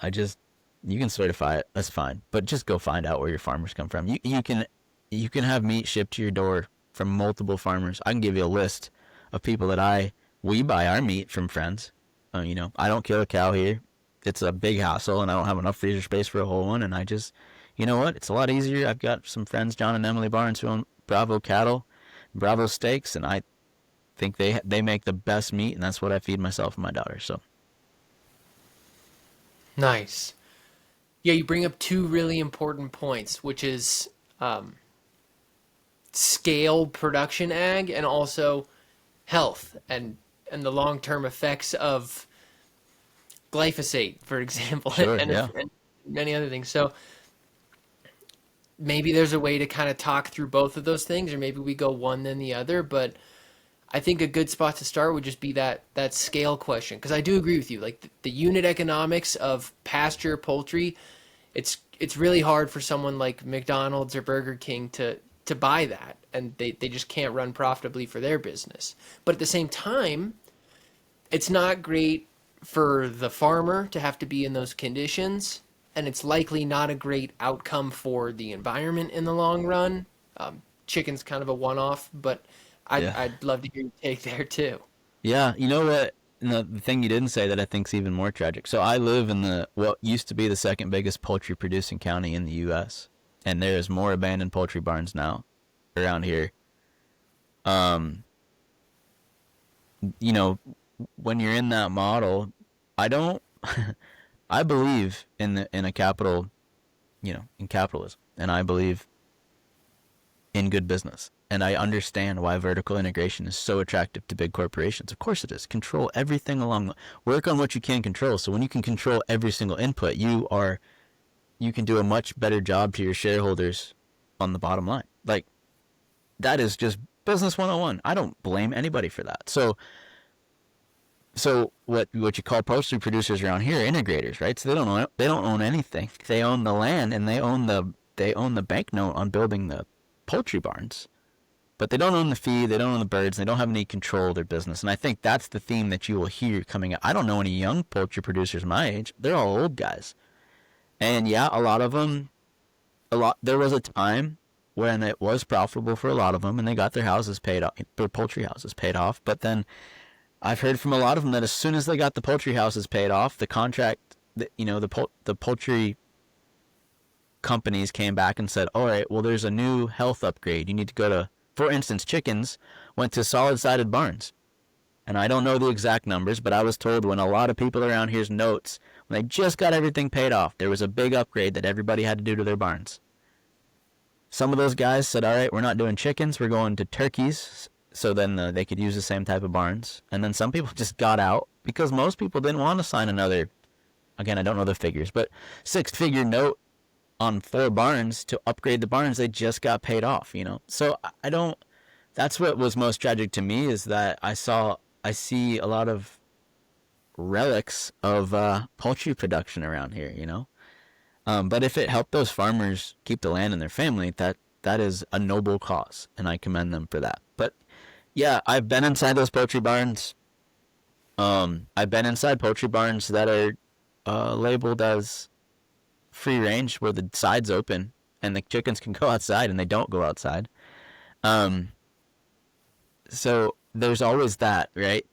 Speaker 2: you can certify it. That's fine. But just go find out where your farmers come from. You can have meat shipped to your door from multiple farmers. I can give you a list of people that we buy our meat from friends. I don't kill a cow here. It's a big hassle, and I don't have enough freezer space for a whole one. And I just, you know what? It's a lot easier. I've got some friends, John and Emily Barnes, who own Bravo Cattle, Bravo Steaks, and I think they make the best meat, and that's what I feed myself and my daughter. So
Speaker 1: Nice. Yeah, you bring up two really important points, which is scale production ag and also health and the long-term effects of glyphosate, for example,
Speaker 2: sure,
Speaker 1: and,
Speaker 2: yeah,
Speaker 1: and many other things. So maybe there's a way to kind of talk through both of those things, or maybe we go one then the other. But I think a good spot to start would just be that scale question, because I do agree with you. Like the unit economics of pasture poultry, it's really hard for someone like McDonald's or Burger King to buy that, and they just can't run profitably for their business. But at the same time, it's not great for the farmer to have to be in those conditions, and it's likely not a great outcome for the environment in the long run. Chicken's kind of a one-off, but
Speaker 2: yeah,
Speaker 1: I'd love to hear your take there too.
Speaker 2: yeah. You know what? The thing you didn't say that I think is even more tragic. So I live in what used to be the second biggest poultry producing county in the U.S., and there is more abandoned poultry barns now around here. Um, you know, when you're in that model, I don't. I believe in a capital, in capitalism, and I believe in good business. And I understand why vertical integration is so attractive to big corporations. Of course it is. Control everything work on what you can control. So when you can control every single input, you can do a much better job to your shareholders on the bottom line. Like that is just business 101. I don't blame anybody for that. So what you call poultry producers around here are integrators, right? So they don't own anything. They own the land and they own the banknote on building the poultry barns. But they don't own the feed, they don't own the birds, they don't have any control of their business. And I think that's the theme that you will hear coming out. I don't know any young poultry producers my age. They're all old guys. And yeah, a lot of them, there was a time when it was profitable for a lot of them, and they got their houses paid off, their poultry houses paid off. But then I've heard from a lot of them that as soon as they got the poultry houses paid off, the contract, the poultry companies came back and said, all right, well, there's a new health upgrade. You need to go to, for instance, chickens went to solid-sided barns. And I don't know the exact numbers, but I was told when a lot of people around here's notes, when they just got everything paid off, there was a big upgrade that everybody had to do to their barns. Some of those guys said, all right, we're not doing chickens, we're going to turkeys, so then they could use the same type of barns. And then some people just got out because most people didn't want to sign another, again, I don't know the figures, but six-figure note on 4 barns to upgrade the barns. They just got paid off, So I don't, that's what was most tragic to me, is that I see a lot of relics of poultry production around here, But if it helped those farmers keep the land in their family, that is a noble cause, and I commend them for that. But yeah, I've been inside those poultry barns. I've been inside poultry barns that are labeled as free range, where the side's open and the chickens can go outside, and they don't go outside. So there's always that, right?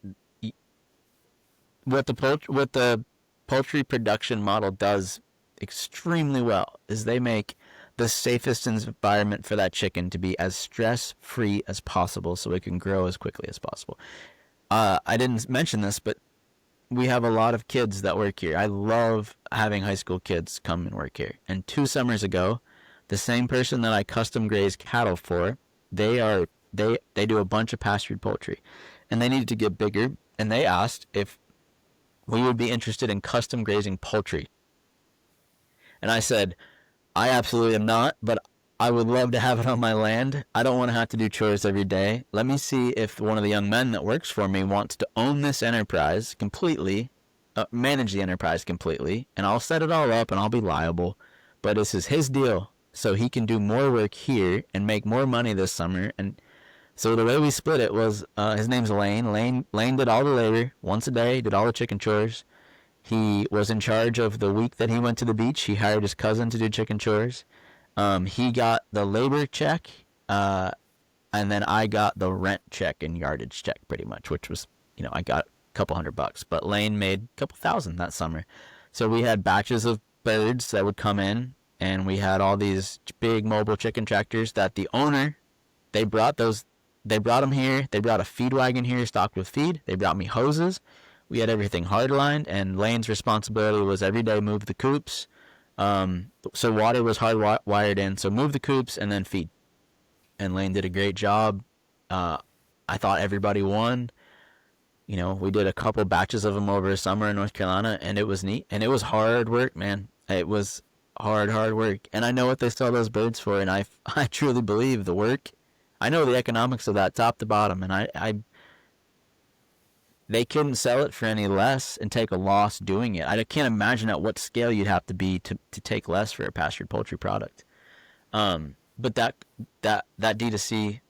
Speaker 2: What the poultry production model does extremely well is they make the safest environment for that chicken to be as stress-free as possible, so it can grow as quickly as possible. I didn't mention this, but we have a lot of kids that work here. I love having high school kids come and work here. And 2 summers ago, the same person that I custom graze cattle for, they do a bunch of pastured poultry, and they needed to get bigger. And they asked if we would be interested in custom grazing poultry. And I said, I absolutely am not, but I would love to have it on my land. I don't want to have to do chores every day. Let me see if one of the young men that works for me wants to own this enterprise completely, manage the enterprise completely, and I'll set it all up and I'll be liable. But this is his deal, so he can do more work here and make more money this summer. And so the way we split it was, his name's Lane. Lane did all the labor once a day, did all the chicken chores. He was in charge of the week that he went to the beach. He hired his cousin to do chicken chores. He got the labor check, and then I got the rent check and yardage check, pretty much, which was, I got a couple $100, but Lane made a couple $1,000 that summer. So we had batches of birds that would come in, and we had all these big mobile chicken tractors that the owner, they brought them here. They brought a feed wagon here stocked with feed. They brought me hoses. We had everything hardlined, and Lane's responsibility was every day move the coops. So water was hardwired in, so move the coops and then feed. And Lane did a great job. I thought everybody won. We did a couple batches of them over the summer in North Carolina, and it was neat. And it was hard work, man. It was hard work. And I know what they sell those birds for, and I truly believe the work. I know the economics of that top to bottom, and they couldn't sell it for any less and take a loss doing it. I can't imagine at what scale you'd have to be to take less for a pastured poultry product. But that D2C,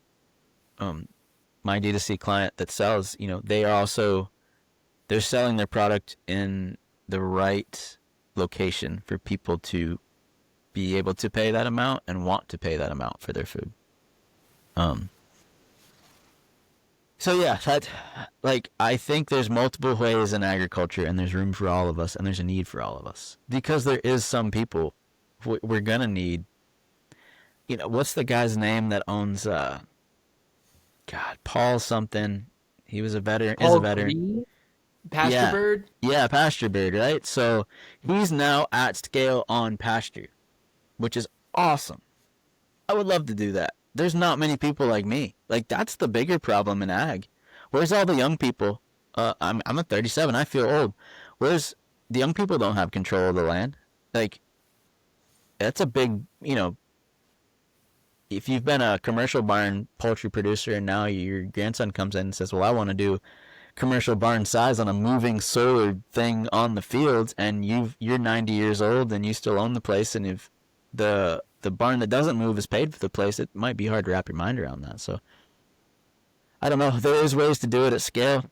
Speaker 2: my D2C client that sells, they're selling their product in the right location for people to be able to pay that amount and want to pay that amount for their food. So yeah, I think there's multiple ways in agriculture, and there's room for all of us, and there's a need for all of us. Because there is some people we're gonna need. What's the guy's name that owns Paul something? He was a veteran. Is a veteran.
Speaker 1: Pasture Bird?
Speaker 2: Yeah, Pasture Bird, right? So he's now at scale on pasture, which is awesome. I would love to do that. There's not many people like me. That's the bigger problem in ag. Where's all the young people? I'm a 37. I feel old. Where's the young people don't have control of the land? That's a big, if you've been a commercial barn poultry producer and now your grandson comes in and says, well, I want to do commercial barn size on a moving solar thing on the fields, and you're 90 years old and you still own the place, and if the barn that doesn't move is paid for the place, it might be hard to wrap your mind around that. So I don't know. There is ways to do it at scale.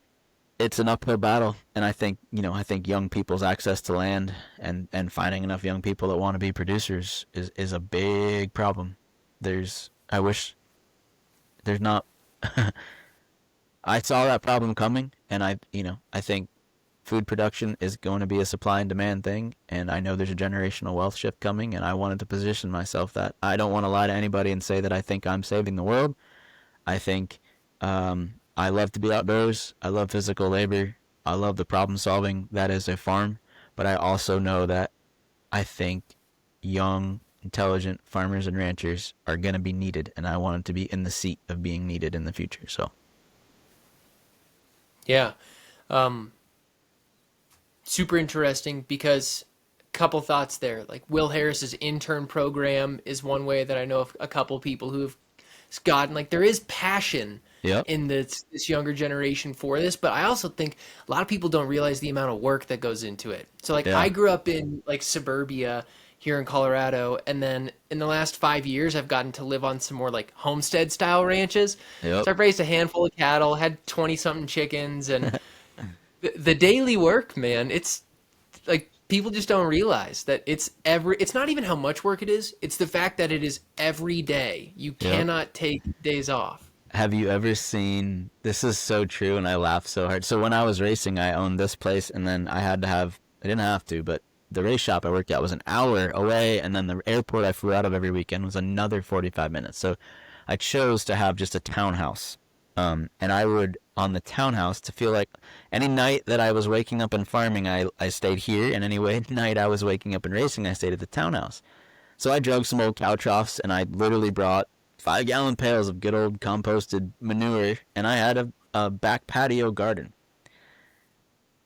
Speaker 2: it's an uphill battle, and I think young people's access to land and finding enough young people that want to be producers is a big problem. I wish there's not. I saw that problem coming, and I think food production is going to be a supply and demand thing, and I know there's a generational wealth shift coming, and I wanted to position myself that I don't want to lie to anybody and say that I think I'm saving the world. I think I love to be outdoors. I love physical labor. I love the problem solving that is a farm, but I also know that I think young, intelligent farmers and ranchers are going to be needed, and I want them to be in the seat of being needed in the future. So,
Speaker 1: Yeah. Um, Super interesting because couple thoughts there. Like Will Harris's intern program is one way that I know of a couple people who have gotten, like, there is passion
Speaker 2: yep,
Speaker 1: in this younger generation for this, but I also think a lot of people don't realize the amount of work that goes into it. So like
Speaker 2: yeah,
Speaker 1: I grew up in like suburbia here in Colorado, and then in the last 5 years I've gotten to live on some more like homestead style ranches.
Speaker 2: yep,
Speaker 1: So I've raised a handful of cattle, had 20 something chickens, and the daily work, man, it's like people just don't realize that it's not even how much work it is, it's the fact that it is every day. You
Speaker 2: yep.
Speaker 1: cannot take days off.
Speaker 2: Have you ever seen, this is so true, and I laugh so hard. So when I was racing, I owned this place, and then I didn't have to, but the race shop I worked at was an hour away, and then the airport I flew out of every weekend was another 45 minutes. So I chose to have just a townhouse. And I would, on the townhouse, to feel like any night that I was waking up and farming, I stayed here, and any night I was waking up and racing, I stayed at the townhouse. So I drug some old cow troughs, and I literally brought 5-gallon pails of good old composted manure, and I had a back patio garden.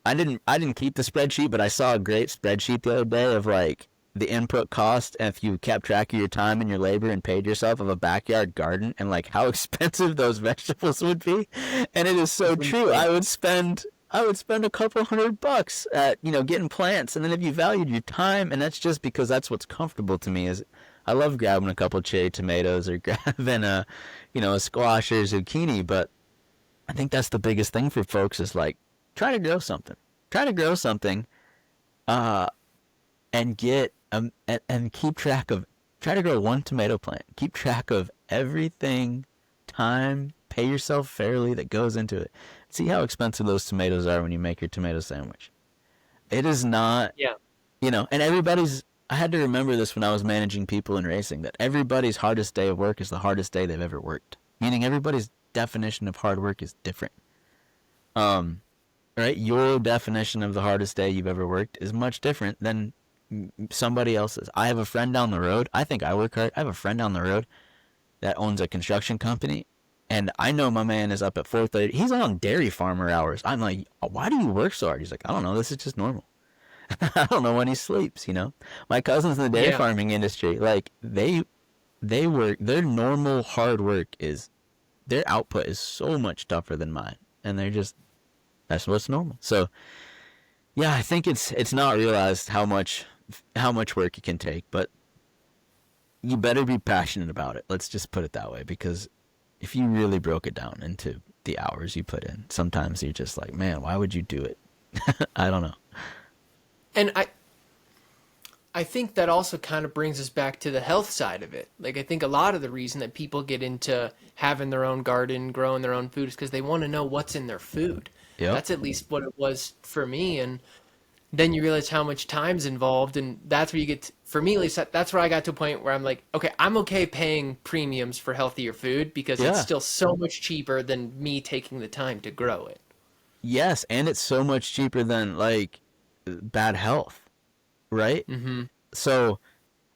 Speaker 2: I didn't keep the spreadsheet, but I saw a great spreadsheet the other day of like the input cost if you kept track of your time and your labor and paid yourself of a backyard garden, and like how expensive those vegetables would be. And it is so true. I would spend a couple $100 at, getting plants, and then if you valued your time, and that's just because that's what's comfortable to me, is I love grabbing a couple cherry tomatoes or grabbing a squash or zucchini, but I think that's the biggest thing for folks is like try to grow something. Try to grow something, and get and keep track of. Try to grow one tomato plant. Keep track of everything, time, pay yourself fairly that goes into it. See how expensive those tomatoes are when you make your tomato sandwich. It is not,
Speaker 1: Yeah.
Speaker 2: and everybody's. I had to remember this when I was managing people in racing, that everybody's hardest day of work is the hardest day they've ever worked. Meaning everybody's definition of hard work is different. Right? Your definition of the hardest day you've ever worked is much different than somebody else's. I have a friend down the road. I think I work hard. I have a friend down the road that owns a construction company, and I know my man is up at 4:30. He's on dairy farmer hours. I'm like, why do you work so hard? He's like, I don't know. This is just normal. I don't know when he sleeps. My cousins in the dairy
Speaker 1: Yeah.
Speaker 2: farming industry, like they work. Their normal hard work is their output is so much tougher than mine, and that's what's normal. So yeah, I think it's not realized how much work it can take, but you better be passionate about it. Let's just put it that way, because if you really broke it down into the hours you put in, sometimes you're just like, man, why would you do it? I don't know.
Speaker 1: And I think that also kind of brings us back to the health side of it. Like, I think a lot of the reason that people get into having their own garden, growing their own food, is because they want to know what's in their food.
Speaker 2: Yep.
Speaker 1: That's at least what it was for me. And then you realize how much time's involved, and that's where you get for me at least, that's where I got to a point where I'm like, okay, I'm okay paying premiums for healthier food because it's
Speaker 2: Yeah.
Speaker 1: still so much cheaper than me taking the time to grow it.
Speaker 2: Yes, and it's so much cheaper than like bad health, right?
Speaker 1: Mm-hmm.
Speaker 2: So,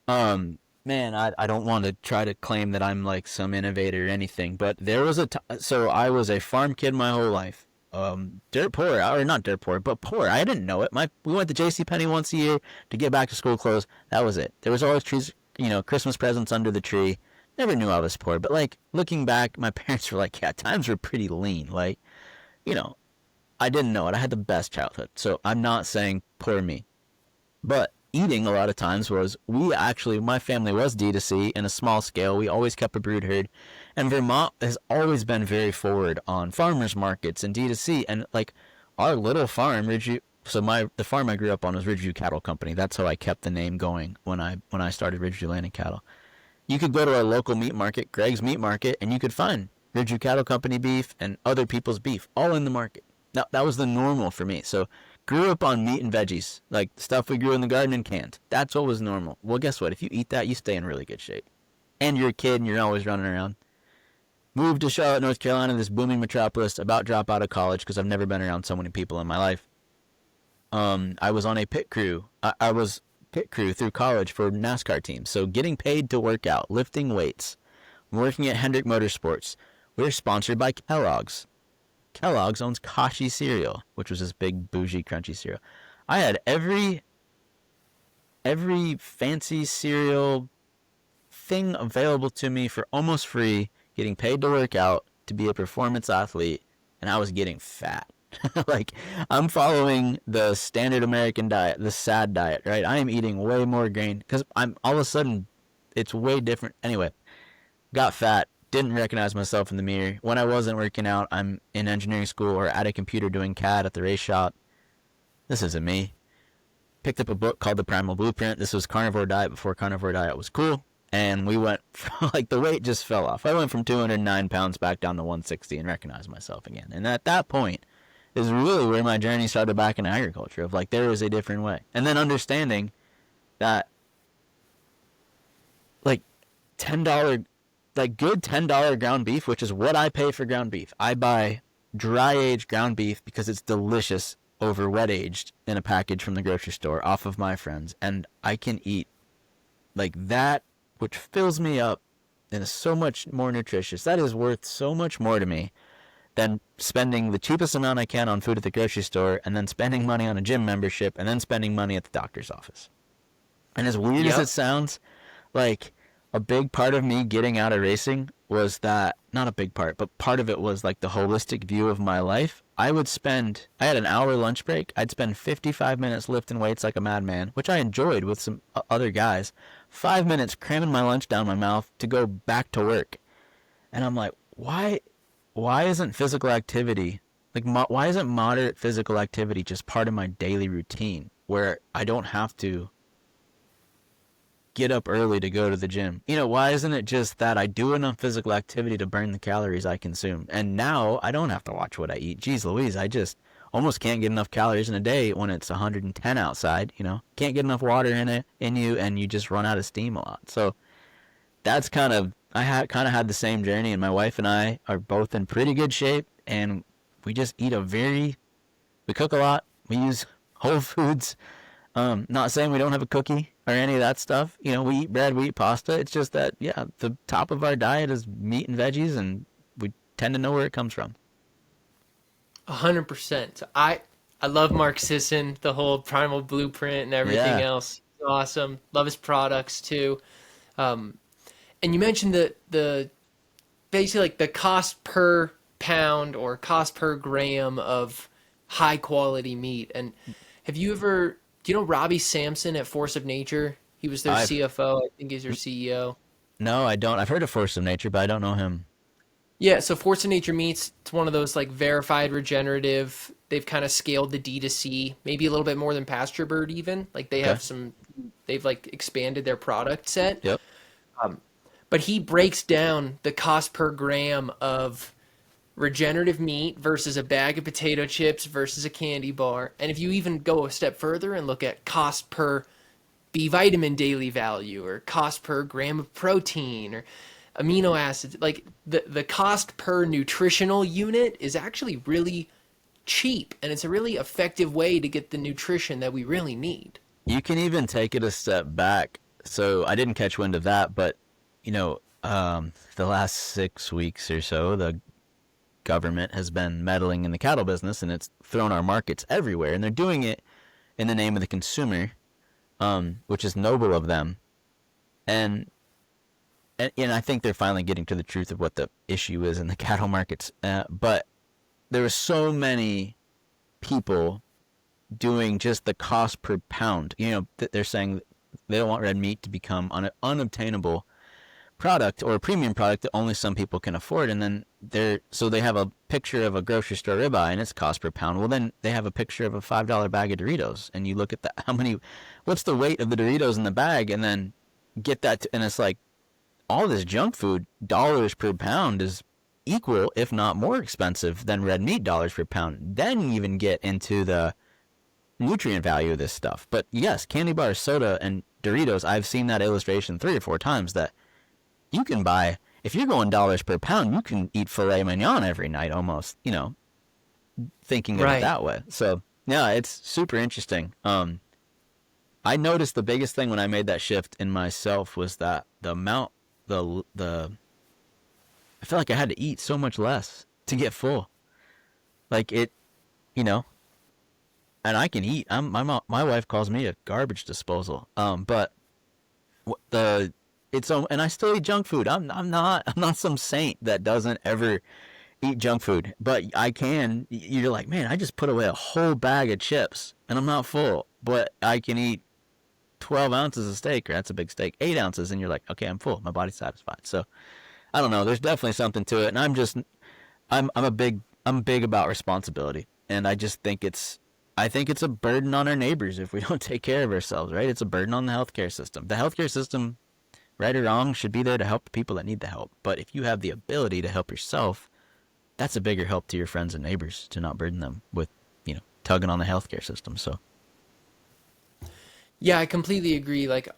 Speaker 2: man, I don't want to try to claim that I'm like some innovator or anything, but there was so I was a farm kid my whole life. Dirt poor, or not dirt poor, but poor. I didn't know it. We went to JCPenney once a year to get back to school clothes. That was it. There was always trees, Christmas presents under the tree. Never knew I was poor, but like looking back, my parents were like, yeah, times were pretty lean. Like, you know, I didn't know it. I had the best childhood. So I'm not saying poor me. But eating a lot of times was, my family was D2C in a small scale. We always kept a brood herd. And Vermont has always been very forward on farmers markets and D2C. And like our little farm, Ridgeview. So the farm I grew up on was Ridgeview Cattle Company. That's how I kept the name going when I started Ridgeview Land and Cattle. You could go to our local meat market, Greg's Meat Market, and you could find Ridgeview Cattle Company beef and other people's beef all in the market. Now, that was the normal for me. So grew up on meat and veggies, like stuff we grew in the garden and canned. That's what was normal. Well, guess what? If you eat that, you stay in really good shape. And you're a kid and you're always running around. Moved to Charlotte, North Carolina, this booming metropolis, about to drop out of college because I've never been around so many people in my life. I was on a pit crew. I was pit crew through college for NASCAR teams. So getting paid to work out, lifting weights, working at Hendrick Motorsports. We're sponsored by Kellogg's. Kellogg's owns Kashi cereal, which was this big bougie crunchy cereal. I had every fancy cereal thing available to me for almost free, getting paid to work out, to be a performance athlete, and I was getting fat. Like, I'm following the standard American diet, the SAD diet, right? I am eating way more grain because I'm all of a sudden, it's way different. Anyway, got fat, didn't recognize myself in the mirror. When I wasn't working out, I'm in engineering school or at a computer doing CAD at the race shop. This isn't me. Picked up a book called The Primal Blueprint. This was carnivore diet before carnivore diet was cool. And we went, like, the weight just fell off. I went from 209 pounds back down to 160 and recognized myself again. And at that point is really where my journey started back in agriculture, of like, there is a different way. And then understanding that, like, $10, like, good $10 ground beef, which is what I pay for ground beef. I buy dry-aged ground beef because it's delicious over wet-aged in a package from the grocery store off of my friends. And I can eat, like, that, which fills me up and is so much more nutritious. That is worth so much more to me than spending the cheapest amount I can on food at the grocery store and then spending money on a gym membership and then spending money at the doctor's office. And as weird as it sounds, like, a big part of me getting out of racing was that, not a big part, but part of it was like the holistic view of my life. I had an hour lunch break. I'd spend 55 minutes lifting weights like a madman, which I enjoyed with some other guys. 5 minutes cramming my lunch down my mouth to go back to work. And I'm like, why isn't physical activity, like, why isn't moderate physical activity just part of my daily routine where I don't have to get up early to go to the gym? You know, why isn't it just that I do enough physical activity to burn the calories I consume? And now I don't have to watch what I eat. Jeez Louise, I just almost can't get enough calories in a day when it's 110 outside, you know? Can't get enough water in you, and you just run out of steam a lot. So that's kind of had the same journey, and my wife and I are both in pretty good shape, and we just eat we cook a lot. We use whole foods. Not saying we don't have a cookie or any of that stuff. You know, we eat bread, we eat pasta. It's just that, yeah, the top of our diet is meat and veggies, and we tend to know where it comes from.
Speaker 1: 100%. So I love Mark Sisson, the whole Primal Blueprint and everything else. It's awesome. Love his products too. And you mentioned the basically like the cost per pound or cost per gram of high quality meat. And do you know Robbie Sampson at Force of Nature? He was their CFO. I think he's their CEO.
Speaker 2: No, I don't. I've heard of Force of Nature, but I don't know him.
Speaker 1: Yeah, so Force of Nature Meats, it's one of those like verified regenerative. They've kind of scaled the D2C, maybe a little bit more than Pasture Bird even. Like they've like expanded their product set.
Speaker 2: Yep.
Speaker 1: But he breaks down the cost per gram of regenerative meat versus a bag of potato chips versus a candy bar. And if you even go a step further and look at cost per B vitamin daily value or cost per gram of protein or amino acids, like the cost per nutritional unit is actually really cheap, and it's a really effective way to get the nutrition that we really need.
Speaker 2: You can even take it a step back. So I didn't catch wind of that, but, you know, the last 6 weeks or so, the government has been meddling in the cattle business, and it's thrown our markets everywhere, and they're doing it in the name of the consumer, which is noble of them. And I think they're finally getting to the truth of what the issue is in the cattle markets. But there are so many people doing just the cost per pound. You know, they're saying they don't want red meat to become an unobtainable product or a premium product that only some people can afford. And then they have a picture of a grocery store ribeye and its cost per pound. Well, then they have a picture of a $5 bag of Doritos, and you look at what's the weight of the Doritos in the bag, and then get that, and it's like all this junk food dollars per pound is equal, if not more expensive than red meat dollars per pound. Then you even get into the nutrient value of this stuff. But yes, candy bars, soda, and Doritos, I've seen that illustration 3 or 4 times that you can buy, if you're going dollars per pound, you can eat filet mignon every night almost, thinking of it
Speaker 1: Right.
Speaker 2: that way. So, yeah, it's super interesting. I noticed the biggest thing when I made that shift in myself was that the amount, I felt like I had to eat so much less to get full. Like it, and I can eat. My wife calls me a garbage disposal. But and I still eat junk food. I'm not some saint that doesn't ever eat junk food. But I can. You're like, man, I just put away a whole bag of chips and I'm not full. But I can eat 12 ounces of steak, or that's a big steak, 8 ounces, and you're like, okay, I'm full. My body's satisfied. So I don't know. There's definitely something to it, and I'm big about responsibility, and I just think I think it's a burden on our neighbors if we don't take care of ourselves, right? It's a burden on the healthcare system. The healthcare system, right or wrong, should be there to help the people that need the help. But if you have the ability to help yourself, that's a bigger help to your friends and neighbors, to not burden them with, tugging on the healthcare system. So
Speaker 1: Yeah, I completely agree. Like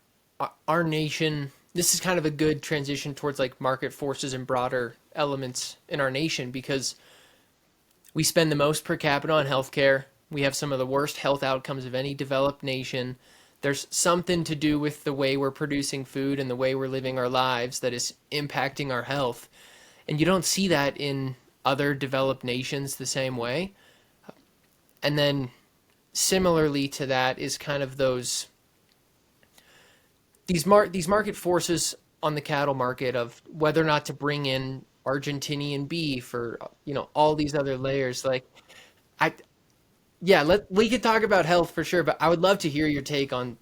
Speaker 1: our nation, this is kind of a good transition towards like market forces and broader elements in our nation because we spend the most per capita on healthcare. We have some of the worst health outcomes of any developed nation. There's something to do with the way we're producing food and the way we're living our lives that is impacting our health. And you don't see that in other developed nations the same way. And then similarly to that is kind of these market forces on the cattle market of whether or not to bring in Argentinian beef or all these other layers. Like I yeah, we could talk about health for sure, but I would love to hear your take on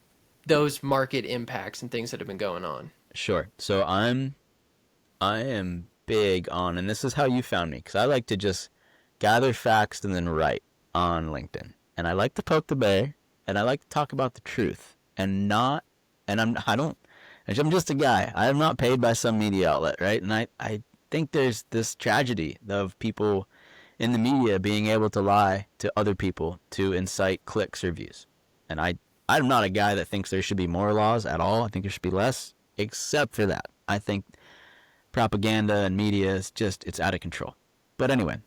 Speaker 1: those market impacts and things that have been going on.
Speaker 2: sure. So I am big on, and this is how you found me, because I like to just gather facts and then write on LinkedIn, and I like to poke the bear, and I like to talk about the truth, and not, and I'm just a guy. I'm not paid by some media outlet, right? And I think there's this tragedy of people in the media being able to lie to other people to incite clicks or views. And I'm not a guy that thinks there should be more laws at all. I think there should be less, except for that. I think propaganda and media is it's out of control. But anyway,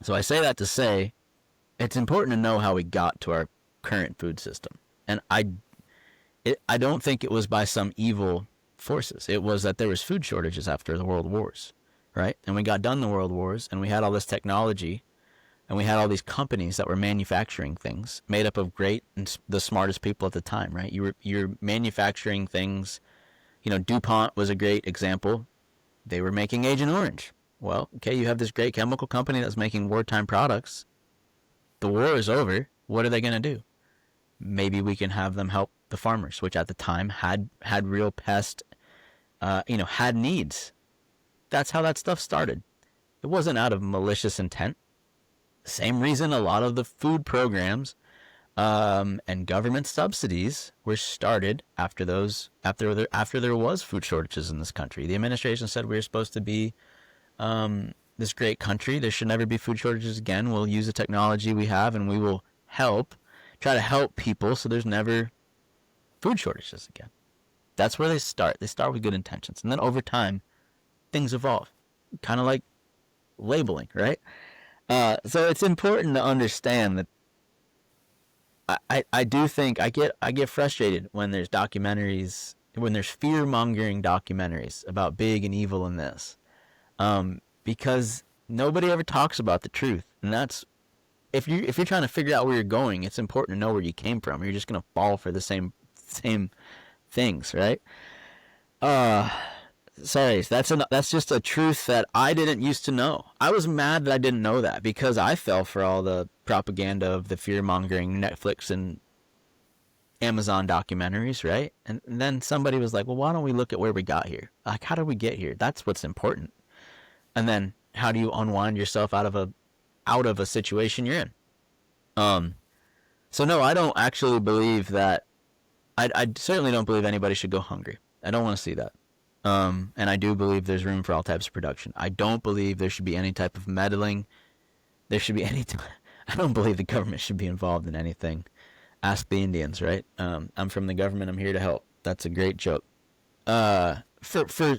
Speaker 2: so I say that to say it's important to know how we got to our current food system. And I don't think it was by some evil forces. It was that there was food shortages after the World Wars, right? And we got done the World Wars, and we had all this technology, and we had all these companies that were manufacturing things made up of great and the smartest people at the time, right? You're manufacturing things. DuPont was a great example. They were making Agent Orange. Well, okay, you have this great chemical company that's making wartime products. The war is over. What are they going to do? Maybe we can have them help the farmers, which at the time had real pest, had needs. That's how that stuff started. It wasn't out of malicious intent. Same reason a lot of the food programs and government subsidies were started after there was food shortages in this country. The administration said we were supposed to be this great country. There should never be food shortages again. We'll use the technology we have, and we will try to help people so there's never food shortages again. That's where they start. They start with good intentions. And then over time, things evolve. Kind of like labeling, right? So it's important to understand that I do think I get frustrated when there's documentaries, when there's fear-mongering documentaries about big and evil in this. Because nobody ever talks about the truth. And that's, if you're trying to figure out where you're going, it's important to know where you came from. You're just going to fall for the same things, right? Sorry, that's just a truth that I didn't used to know. I was mad that I didn't know that because I fell for all the propaganda of the fear-mongering Netflix and Amazon documentaries, right? And then somebody was like, well, why don't we look at where we got here? Like, how did we get here? That's what's important. And then how do you unwind yourself out of a situation you're in? Um, so no, I don't actually believe that. I certainly don't believe anybody should go hungry. I don't want to see that. And I do believe there's room for all types of production. I don't believe there should be any type of meddling. There should be any. I don't believe the government should be involved in anything. Ask the Indians, right? I'm from the government. I'm here to help. That's a great joke. For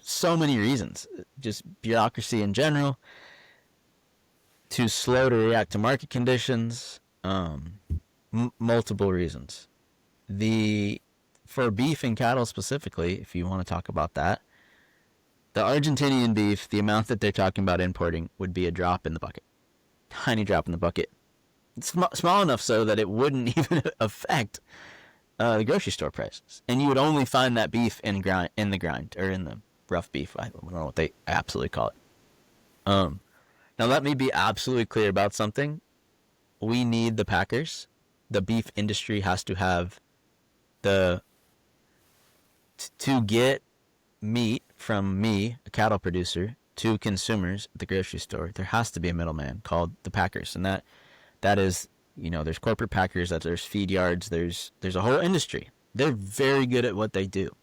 Speaker 2: so many reasons, just bureaucracy in general, too slow to react to market conditions, multiple reasons. For beef and cattle specifically, if you want to talk about that, the Argentinian beef, the amount that they're talking about importing would be a drop in the bucket, tiny drop in the bucket. It's small enough so that it wouldn't even affect the grocery store prices, and you would only find that beef in the grind or in the rough beef. I don't know what they absolutely call it. Now let me be absolutely clear about something. We need the packers. The beef industry has to have to get meat from me, a cattle producer, to consumers at the grocery store. There has to be a middleman called the packers, and that is, there's corporate packers, there's feed yards, there's a whole industry. They're very good at what they do.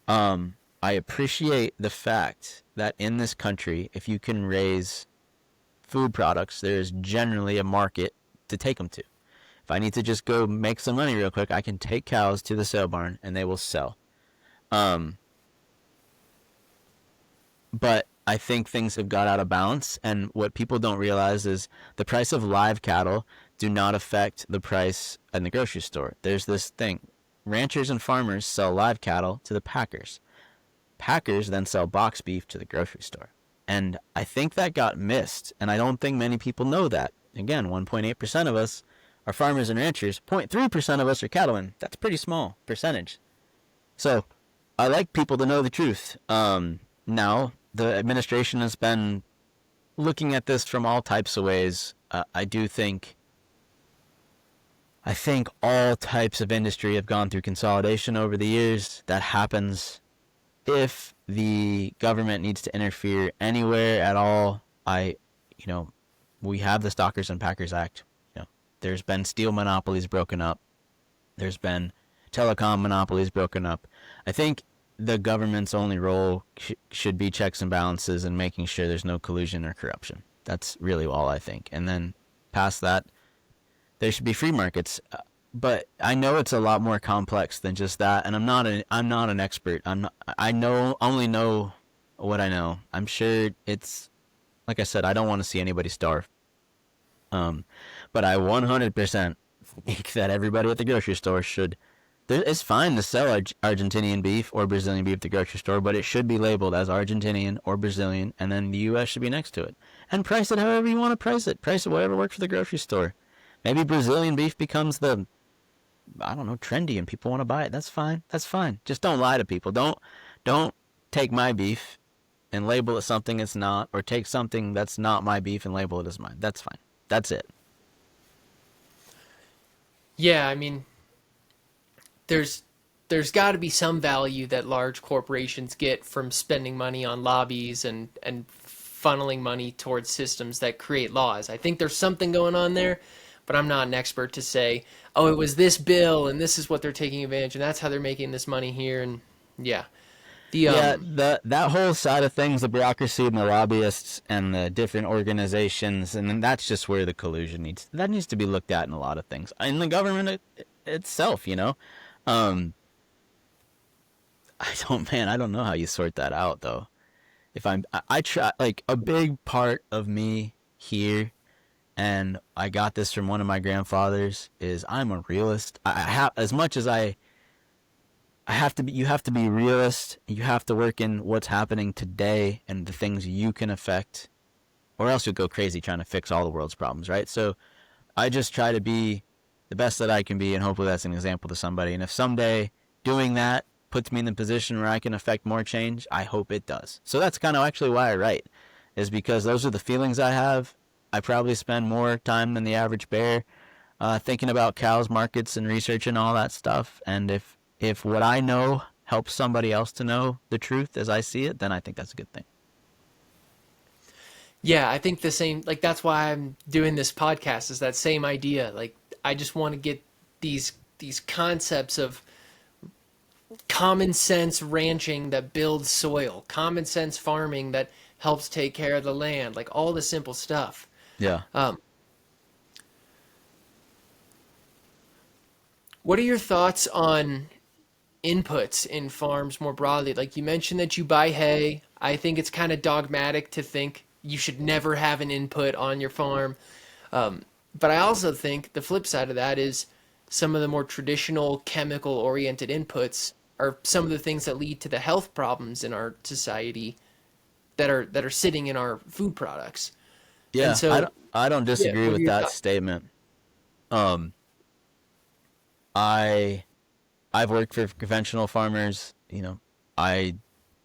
Speaker 2: I appreciate the fact that in this country, if you can raise food products, there is generally a market to take them to. If I need to just go make some money real quick, I can take cows to the sale barn and they will sell. But I think things have got out of balance, and what people don't realize is the price of live cattle do not affect the price in the grocery store. There's this thing. Ranchers and farmers sell live cattle to the packers. Packers then sell box beef to the grocery store. And I think that got missed, and I don't think many people know that. Again, 1.8% of us are farmers and ranchers. 0.3% of us are cattlemen. That's a pretty small percentage. So I like people to know the truth. Now, the administration has been looking at this from all types of ways. I think all types of industry have gone through consolidation over the years. That happens if the government needs to interfere anywhere at all. We have the Stockers and Packers Act. There's been steel monopolies broken up. There's been telecom monopolies broken up. I think the government's only role should be checks and balances and making sure there's no collusion or corruption. That's really all I think. And then past that, there should be free markets. But I know it's a lot more complex than just that. And I'm not an expert. Only know what I know. I'm sure it's, like I said, I don't want to see anybody starve. But I 100% think that everybody at the grocery store should. It's fine to sell Argentinian beef or Brazilian beef at the grocery store, but it should be labeled as Argentinian or Brazilian, and then the U.S. should be next to it. And price it however you want to price it. Price it whatever works for the grocery store. Maybe Brazilian beef becomes trendy and people want to buy it. That's fine. That's fine. Just don't lie to people. Don't take my beef and label it something it's not, or take something that's not my beef and label it as mine. That's fine. That's it.
Speaker 1: Yeah, I mean, there's got to be some value that large corporations get from spending money on lobbies and funneling money towards systems that create laws. I think there's something going on there, but I'm not an expert to say, oh, it was this bill and this is what they're taking advantage and that's how they're making this money here. And yeah,
Speaker 2: that whole side of things, the bureaucracy and the lobbyists and the different organizations, and then that's just where the collusion needs to be looked at in a lot of things. In the government itself, I don't know how you sort that out though. I try, like, a big part of me here, and I got this from one of my grandfathers, is I'm a realist. I have, as much as you have to be realist. You have to work in what's happening today and the things you can affect, or else you'll go crazy trying to fix all the world's problems, right? So I just try to be the best that I can be, and hopefully that's an example to somebody. And if someday doing that puts me in the position where I can affect more change, I hope it does. So that's kind of actually why I write, is because those are the feelings I have. I probably spend more time than the average bear thinking about cows, markets, and research and all that stuff. And if what I know helps somebody else to know the truth as I see it, then I think that's a good thing.
Speaker 1: Yeah, I think the same, like that's why I'm doing this podcast is that same idea. Like I just want to get these concepts of common sense ranching that builds soil, common sense farming that helps take care of the land, like all the simple stuff.
Speaker 2: Yeah.
Speaker 1: Um, what are your thoughts on inputs in farms more broadly? Like you mentioned that you buy hay. I think it's kind of dogmatic to think you should never have an input on your farm. Um, but I also think the flip side of that is some of the more traditional chemical oriented inputs are some of the things that lead to the health problems in our society that are sitting in our food products. And
Speaker 2: Yeah,
Speaker 1: so,
Speaker 2: I don't
Speaker 1: yeah,
Speaker 2: disagree
Speaker 1: what are
Speaker 2: with
Speaker 1: your
Speaker 2: that
Speaker 1: thoughts?
Speaker 2: statement. Um, I I've worked for conventional farmers. I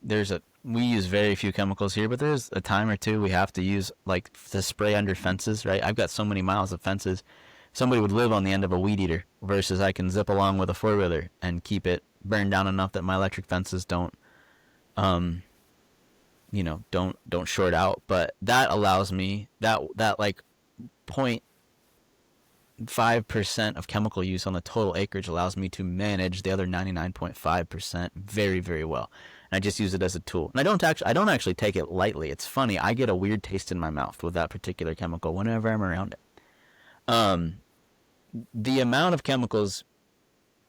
Speaker 2: there's a we use very few chemicals here, but there's a time or two we have to use like to spray under fences, right? I've got so many miles of fences. Somebody would live on the end of a weed eater versus I can zip along with a four-wheeler and keep it burned down enough that my electric fences um, don't short out. But that allows me that like 0.5% of chemical use on the total acreage allows me to manage the other 99.5% very, very well. And I just use it as a tool. And I don't actually take it lightly. It's funny. I get a weird taste in my mouth with that particular chemical whenever I'm around it. Um, the amount of chemicals,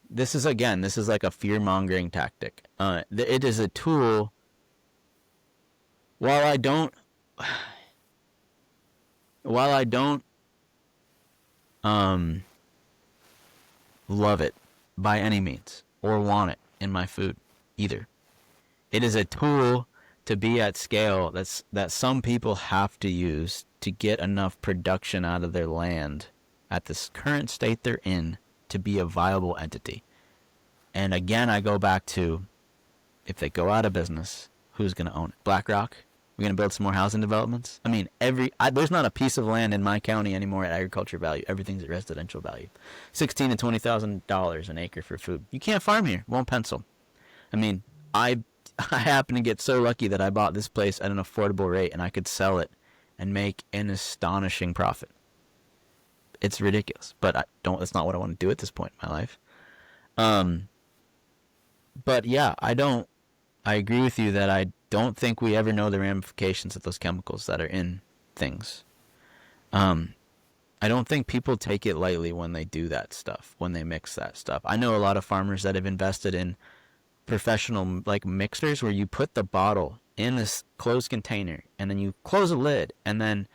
Speaker 2: this is like a fear mongering tactic. It is a tool. While I don't, while I don't, um, love it by any means or want it in my food either. It is a tool to be at scale that some people have to use to get enough production out of their land at this current state they're in to be a viable entity. And again, I go back to if they go out of business, who's going to own it? BlackRock? We're going to build some more housing developments? I mean, there's not a piece of land in my county anymore at agriculture value. Everything's at residential value. $16,000 to $20,000 an acre for food. You can't farm here. Won't pencil. I mean, I I happen to get so lucky that I bought this place at an affordable rate and I could sell it and make an astonishing profit. It's ridiculous, but that's not what I want to do at this point in my life. Um, but yeah, I agree with you that I don't think we ever know the ramifications of those chemicals that are in things. Um, I don't think people take it lightly when they do that stuff, when they mix that stuff. I know a lot of farmers that have invested in professional like mixers where you put the bottle in this closed container and then you close a lid and then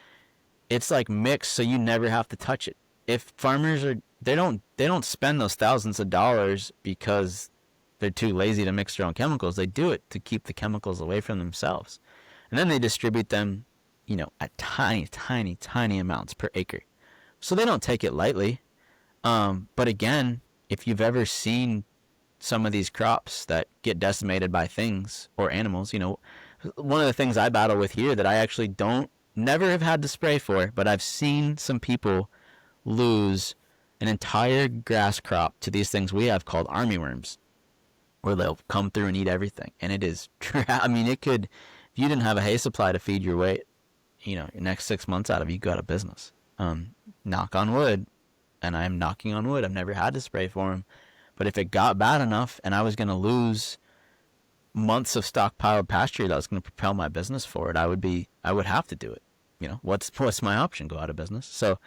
Speaker 2: it's like mixed so you never have to touch it. If farmers are they don't spend those thousands of dollars because they're too lazy to mix their own chemicals. They do it to keep the chemicals away from themselves. And then they distribute them, at tiny, tiny, tiny amounts per acre. So they don't take it lightly. But again, if you've ever seen some of these crops that get decimated by things or animals, one of the things I battle with here that I actually never have had to spray for, but I've seen some people lose an entire grass crop to these things we have called armyworms, where they'll come through and eat everything. And it is, I mean, if you didn't have a hay supply to feed your your next 6 months out of, you go out of business. Knock on wood, and I'm knocking on wood. I've never had to spray for them. But if it got bad enough and I was going to lose months of stockpiled pasture that I was going to propel my business forward, I would have to do it. What's my option? Go out of business. So,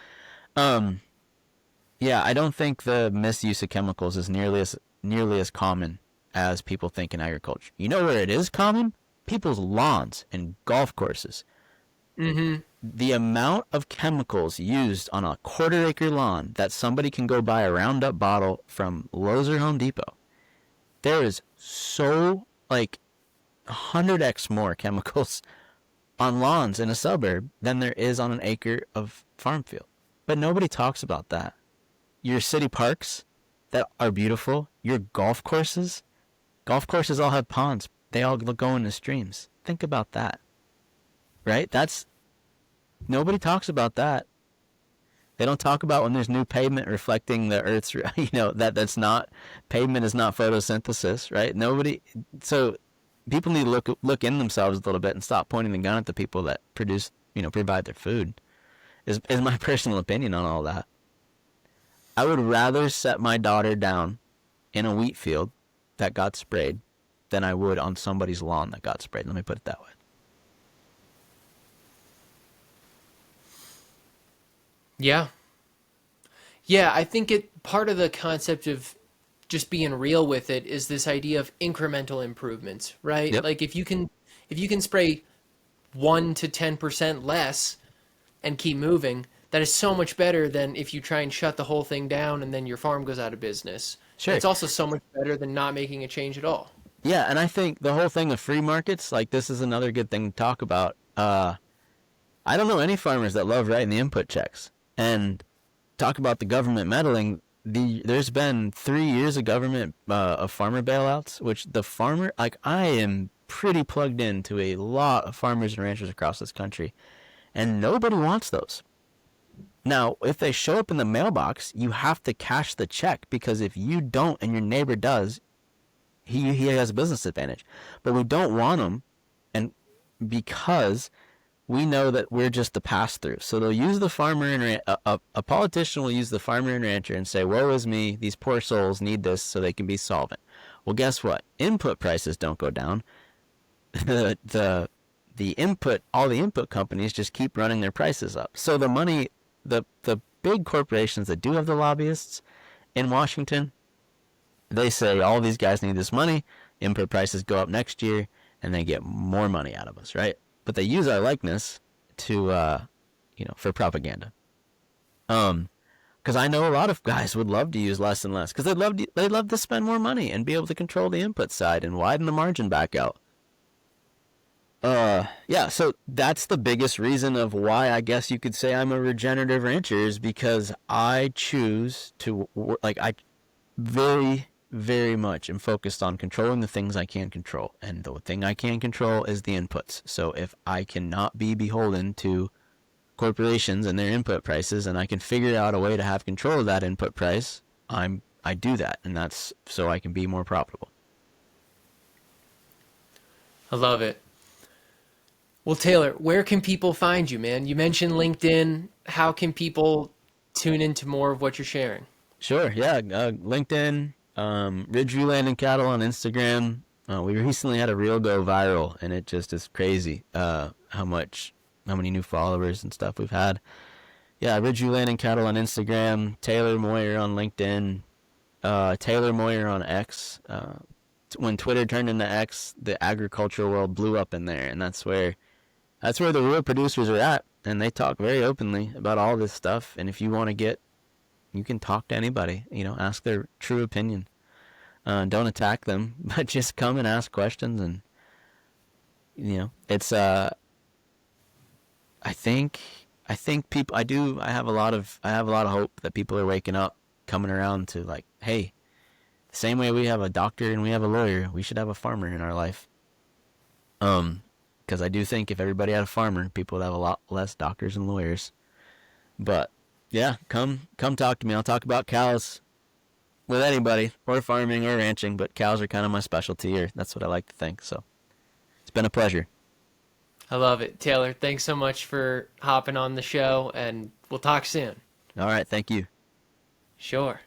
Speaker 2: yeah, I don't think the misuse of chemicals is nearly as common as people think in agriculture. You know where it is common? People's lawns and golf courses.
Speaker 1: Mm-hmm.
Speaker 2: The amount of chemicals used on a quarter-acre lawn that somebody can go buy a Roundup bottle from Lowe's or Home Depot, there is so, 100x more chemicals on lawns in a suburb than there is on an acre of farm field. But nobody talks about that. Your city parks that are beautiful, your golf courses all have ponds. They all go into streams. Think about that, right? Nobody talks about that. They don't talk about when there's new pavement reflecting the earth's, pavement is not photosynthesis, right? So people need to look in themselves a little bit and stop pointing the gun at the people that produce, provide their food. Is my personal opinion on all that. I would rather set my daughter down in a wheat field that got sprayed than I would on somebody's lawn that got sprayed. Let me put it that way.
Speaker 1: Yeah. Yeah, I think part of the concept of just being real with it is this idea of incremental improvements, right?
Speaker 2: Yep.
Speaker 1: Like if you can spray 1 to 10% less and keep moving, that is so much better than if you try and shut the whole thing down and then your farm goes out of business. And
Speaker 2: Sure.
Speaker 1: it's also so much better than not making a change at all.
Speaker 2: Yeah, and I think the whole thing of free markets, like this is another good thing to talk about. I don't know any farmers that love writing the input checks. And talk about the government meddling. There's been 3 years of government of farmer bailouts, which the farmer, like I am pretty plugged into a lot of farmers and ranchers across this country, and nobody wants those. Now, if they show up in the mailbox, you have to cash the check, because if you don't and your neighbor does, he has a business advantage. But we don't want them, and because we know that we're just the pass-through. So they'll use the farmer and a politician will use the farmer and rancher and say, woe is me, these poor souls need this so they can be solvent. Well, guess what? Input prices don't go down. The input, all the input companies just keep running their prices up. So the money, the big corporations that do have the lobbyists in Washington, they say all these guys need this money, input prices go up next year, and they get more money out of us, right? But they use our likeness to, for propaganda. Because I know a lot of guys would love to use less and less, because they'd love to spend more money and be able to control the input side and widen the margin back out. Yeah, so that's the biggest reason of why I guess you could say I'm a regenerative rancher, is because I choose to, I very, very much am focused on controlling the things I can control. And the thing I can control is the inputs. So if I cannot be beholden to corporations and their input prices, and I can figure out a way to have control of that input price, I do that. And that's so I can be more profitable.
Speaker 1: I love it. Well, Taylor, where can people find you, man? You mentioned LinkedIn. How can people tune into more of what you're sharing?
Speaker 2: Sure, yeah. LinkedIn, Ridgeview Land and Cattle on Instagram. We recently had a reel go viral, and it just is crazy how many new followers and stuff we've had. Yeah, Ridgeview Land and Cattle on Instagram, Taylor Moyer on LinkedIn, Taylor Moyer on X. When Twitter turned into X, the agricultural world blew up in there, and that's where the real producers are at, and they talk very openly about all this stuff. And if you want to you can talk to anybody, ask their true opinion. Don't attack them, but just come and ask questions. And, it's, I think people, I have a lot of hope that people are waking up, coming around to like, hey, the same way we have a doctor and we have a lawyer, we should have a farmer in our life. Because I do think if everybody had a farmer, people would have a lot less doctors and lawyers. But yeah, come talk to me. I'll talk about cows with anybody, or farming or ranching, but cows are kind of my specialty, or that's what I like to think. So it's been a pleasure.
Speaker 1: I love it. Taylor, thanks so much for hopping on the show, and we'll talk soon.
Speaker 2: All right, thank you.
Speaker 1: Sure.